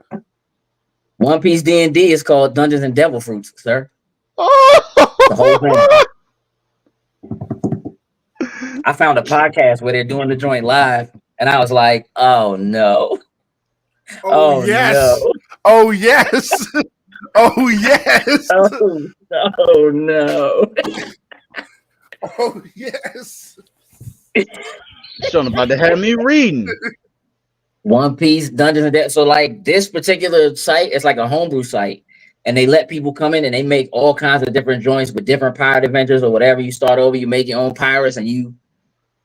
One Piece D&D is called Dungeons and Devil Fruits, sir. Oh! The whole thing. I found a podcast where they're doing the joint live, and I was like, "Oh no! Oh yes! No. Oh yes! Oh yes! Oh no! Oh yes! Sean about to have me reading. One Piece Dungeons and Devils. So like this particular site, it's like a homebrew site, and they let people come in and they make all kinds of different joints with different pirate adventures or whatever. You start over, you make your own pirates, and you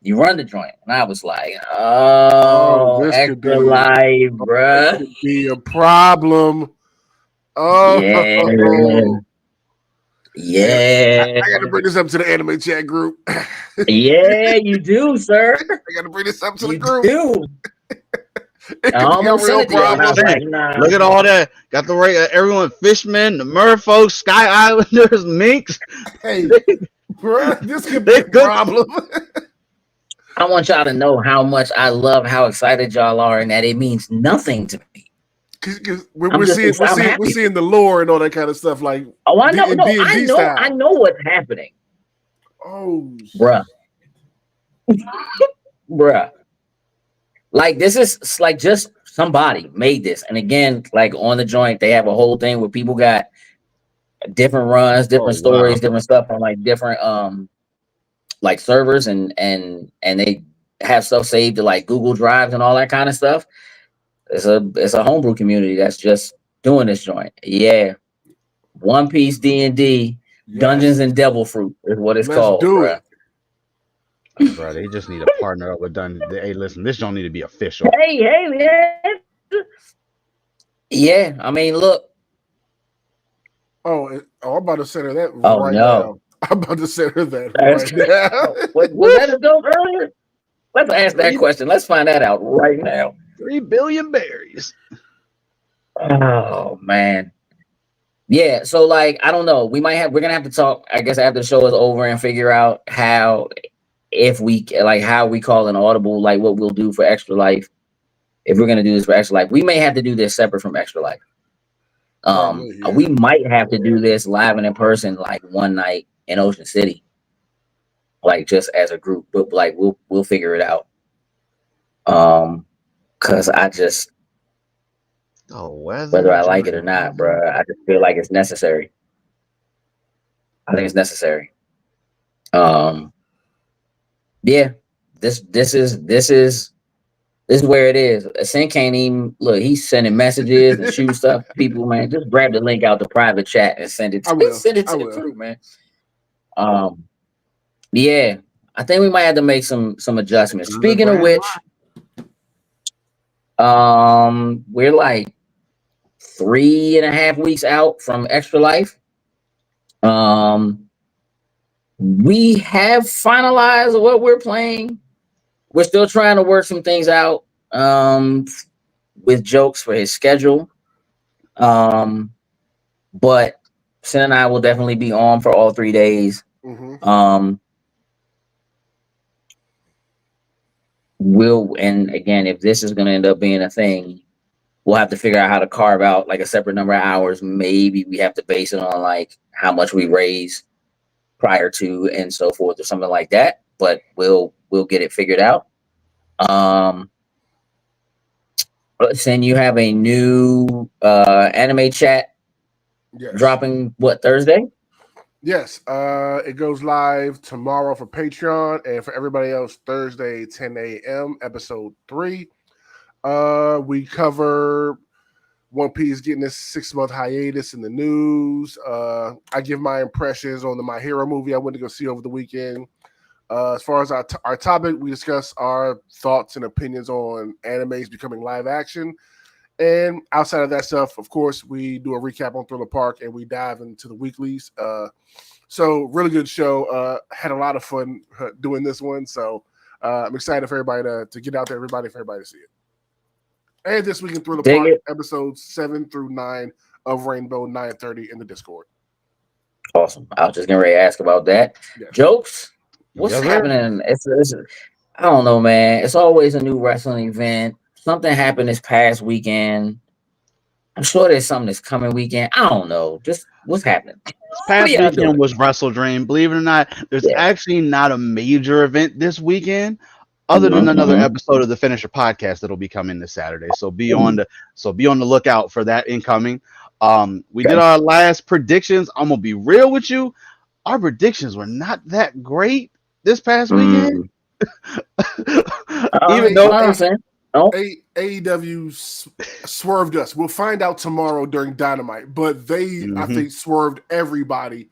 run the joint. And I was like, this Extra Life, bro. This could be a problem. Oh yeah. I got to bring this up to the anime chat group. Yeah, you do, sir. I got to bring this up to the group. You do. It I could be a almost real sent it to y'all, and I was problem. like, nah. Look at all that. Got the right everyone, fishmen, the merfolk, sky islanders, minks. Hey, bruh, this could be They a could. problem. I want y'all to know how much I love how excited y'all are, and that it means nothing to me. Because I'm we're just seeing excited. I'm happy. we're seeing the lore and all that kind of stuff, like Oh, I know. in No, D&D I know. style. I know what's happening, Oh, bruh. Bruh. Like this is like just somebody made this, and again, like on the joint, they have a whole thing where people got different runs, different Oh, wow. stories, different stuff on like different like servers, and they have stuff saved to like Google Drives and all that kind of stuff. It's a homebrew community that's just doing this joint. Yeah, One Piece D&D yes. Dungeons and Devil Fruit is what it's Let's called, do bruh. it. Bro, they just need a partner up with Dun. Hey, listen, this don't need to be official. Hey, yeah. I mean, look. Oh, I'm about to send her that Oh right no. now. I'm about to send her that That's right now. was that a joke earlier? Let's ask that question. Let's find that out right now. 3 billion berries. Oh man. Yeah, so like I don't know. We're gonna have to talk, I guess, after the show is over and figure out how if we like how we call an audible, like what we'll do for Extra Life. If we're gonna do this for Extra Life, we may have to do this separate from Extra Life. Probably, yeah. We might have to do this live and in person, like one night in Ocean City, like just as a group. But like we'll figure it out. Cause I just whether I like it or not, bro, I just feel like it's necessary. I think it's necessary. Yeah, this is where it is. Sin can't even look. He's sending messages and shooting stuff. People, man, just grab the link out the private chat and send it. I will. Send it to the crew, man. Yeah, I think we might have to make some adjustments. Speaking of which, we're like 3.5 weeks out from Extra Life. We have finalized what we're playing. We're still trying to work some things out with jokes for his schedule. But Sin and I will definitely be on for all 3 days. Mm-hmm. And again, if this is going to end up being a thing, we'll have to figure out how to carve out like a separate number of hours. Maybe we have to base it on like how much we raise prior to and so forth or something like that. But we'll get it figured out. Sin, you have a new anime chat dropping what, Thursday? Yes, it goes live tomorrow for Patreon, and for everybody else, Thursday, 10 a.m., episode 3. We cover One Piece getting this 6-month hiatus in the news. I give my impressions on the My Hero movie I went to go see over the weekend. As far as our topic, we discuss our thoughts and opinions on animes becoming live action. And outside of that stuff, of course, we do a recap on Thriller Park and we dive into the weeklies. So really good show. Had a lot of fun doing this one. So I'm excited for everybody to get out there, for everybody to see it. And this week in Thriller Park, episodes 7 through 9 of Rainbow 9:30 in the Discord. Awesome. I was just getting ready to ask about that. Yes. Jokes? What's happening? It's I don't know, man. It's always a new wrestling event. Something happened this past weekend. I'm sure there's something this coming weekend. I don't know. Just what's happening? Past weekend was Wrestle Dream. Believe it or not, there's actually not a major event this weekend, other than another episode of the Finisher podcast that'll be coming this Saturday. So be on the lookout for that incoming. We did our last predictions. I'm gonna be real with you. Our predictions were not that great this past weekend. Even though AEW swerved us. We'll find out tomorrow during Dynamite, but they I think swerved everybody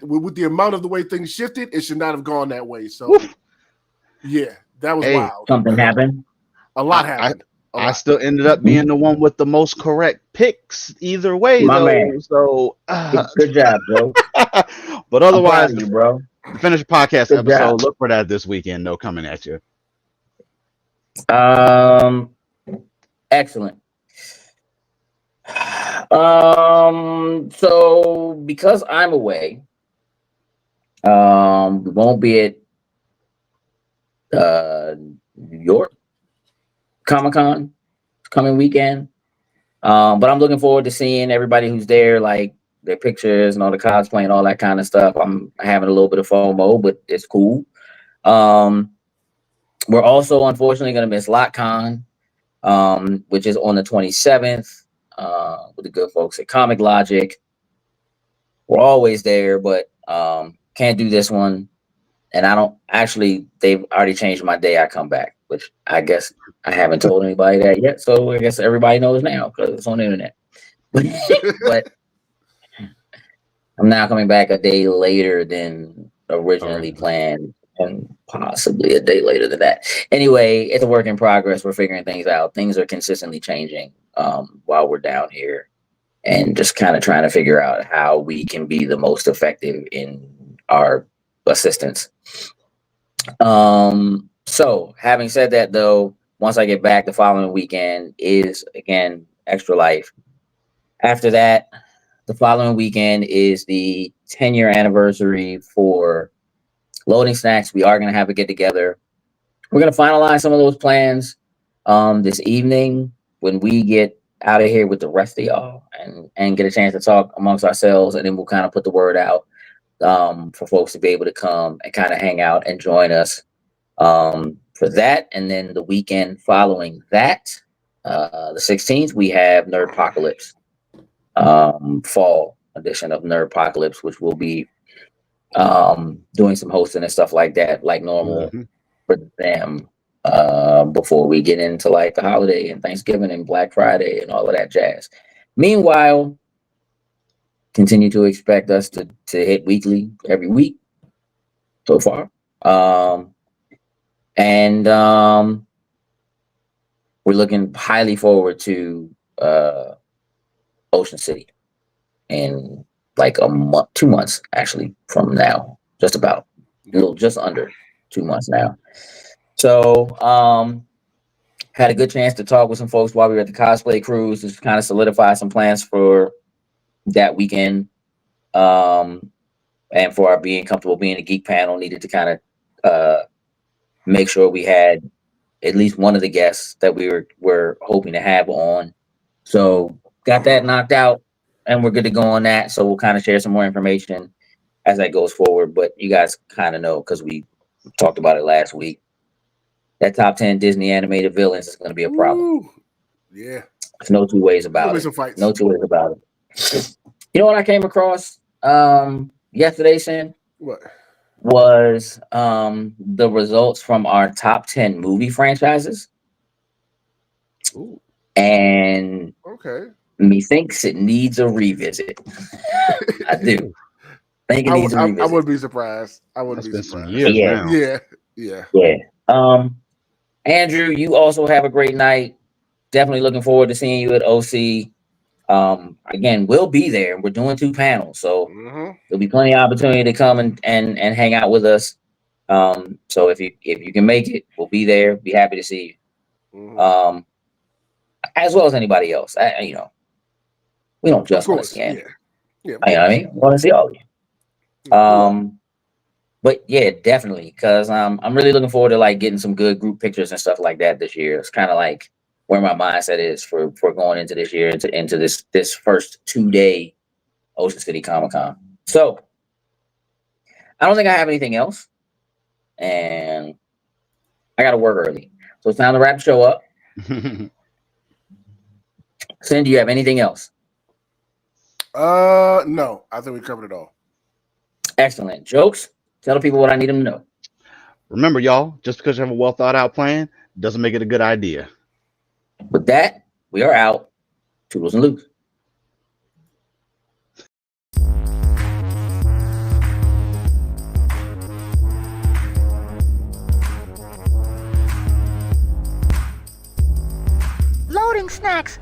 with the amount of the way things shifted. It should not have gone that way. So yeah, that was wild. Something happened. A lot happened. I still ended up being the one with the most correct picks either way, my though. Man. So good job, bro. But otherwise, you, bro. The Finisher podcast episode. Look for that this weekend, though, coming at you. Excellent. So because I'm away, we won't be at New York Comic Con coming weekend. But I'm looking forward to seeing everybody who's there, like their pictures and all the cosplay and all that kind of stuff. I'm having a little bit of FOMO, but it's cool. We're also unfortunately going to miss LotCon, which is on the 27th, with the good folks at Comic Logic. We're always there, but can't do this one. And I don't actually, they've already changed my day I come back, which I guess I haven't told anybody that yet. So I guess everybody knows now because it's on the internet. But I'm now coming back a day later than originally planned, and possibly a day later than that. Anyway, it's a work in progress. We're figuring things out. Things are consistently changing while we're down here, and just kind of trying to figure out how we can be the most effective in our assistance. So having said that, though, once I get back, the following weekend is again Extra Life. After that, the following weekend is the 10-year anniversary for Loading Snacks. We are going to have a get together. We're going to finalize some of those plans this evening when we get out of here with the rest of y'all and get a chance to talk amongst ourselves, and then we'll kind of put the word out for folks to be able to come and kind of hang out and join us for that. And then the weekend following that, the 16th, we have Nerdpocalypse, fall edition of Nerdpocalypse, which will be doing some hosting and stuff like that, like normal for them, before we get into like the holiday and Thanksgiving and Black Friday and all of that jazz. Meanwhile, continue to expect us to hit weekly every week so far. And we're looking highly forward to Ocean City in like a month, 2 months actually from now, just about a little, just under 2 months now. So had a good chance to talk with some folks while we were at the cosplay cruise to kind of solidify some plans for that weekend, and for our being comfortable being a geek panel. Needed to kind of make sure we had at least one of the guests that we were hoping to have on. So got that knocked out, and we're good to go on that. So we'll kind of share some more information as that goes forward. But you guys kind of know, because we talked about it last week, that top 10 Disney animated villains is going to be a problem. Ooh, yeah. There's no two ways about it. No two ways about it. You know what I came across yesterday, Sin? What? Was the results from our top 10 movie franchises. Ooh. And okay, methinks it needs a revisit. I do. Think it needs a revisit. I wouldn't be surprised. I wouldn't be surprised. Yeah. Andrew, you also have a great night. Definitely looking forward to seeing you at OC. Again, we'll be there. We're doing 2 panels, so there'll be plenty of opportunity to come and hang out with us. So if you can make it, we'll be there. Be happy to see you. As well as anybody else. We don't just want to see Andrew. Yeah. You know what I mean? We want to see all of you. But yeah, definitely, because I'm really looking forward to like getting some good group pictures and stuff like that this year. It's kind of like where my mindset is for going into this year, into this first 2-day Ocean City Comic Con. So I don't think I have anything else, and I got to work early, so it's time to wrap the show up. Sin, do you have anything else? No, I think we covered it all. Excellent. Jokes? Tell the people what I need them to know. Remember, y'all, just because you have a well thought out plan doesn't make it a good idea. With that, we are out. Toodles and loops. Loading Snacks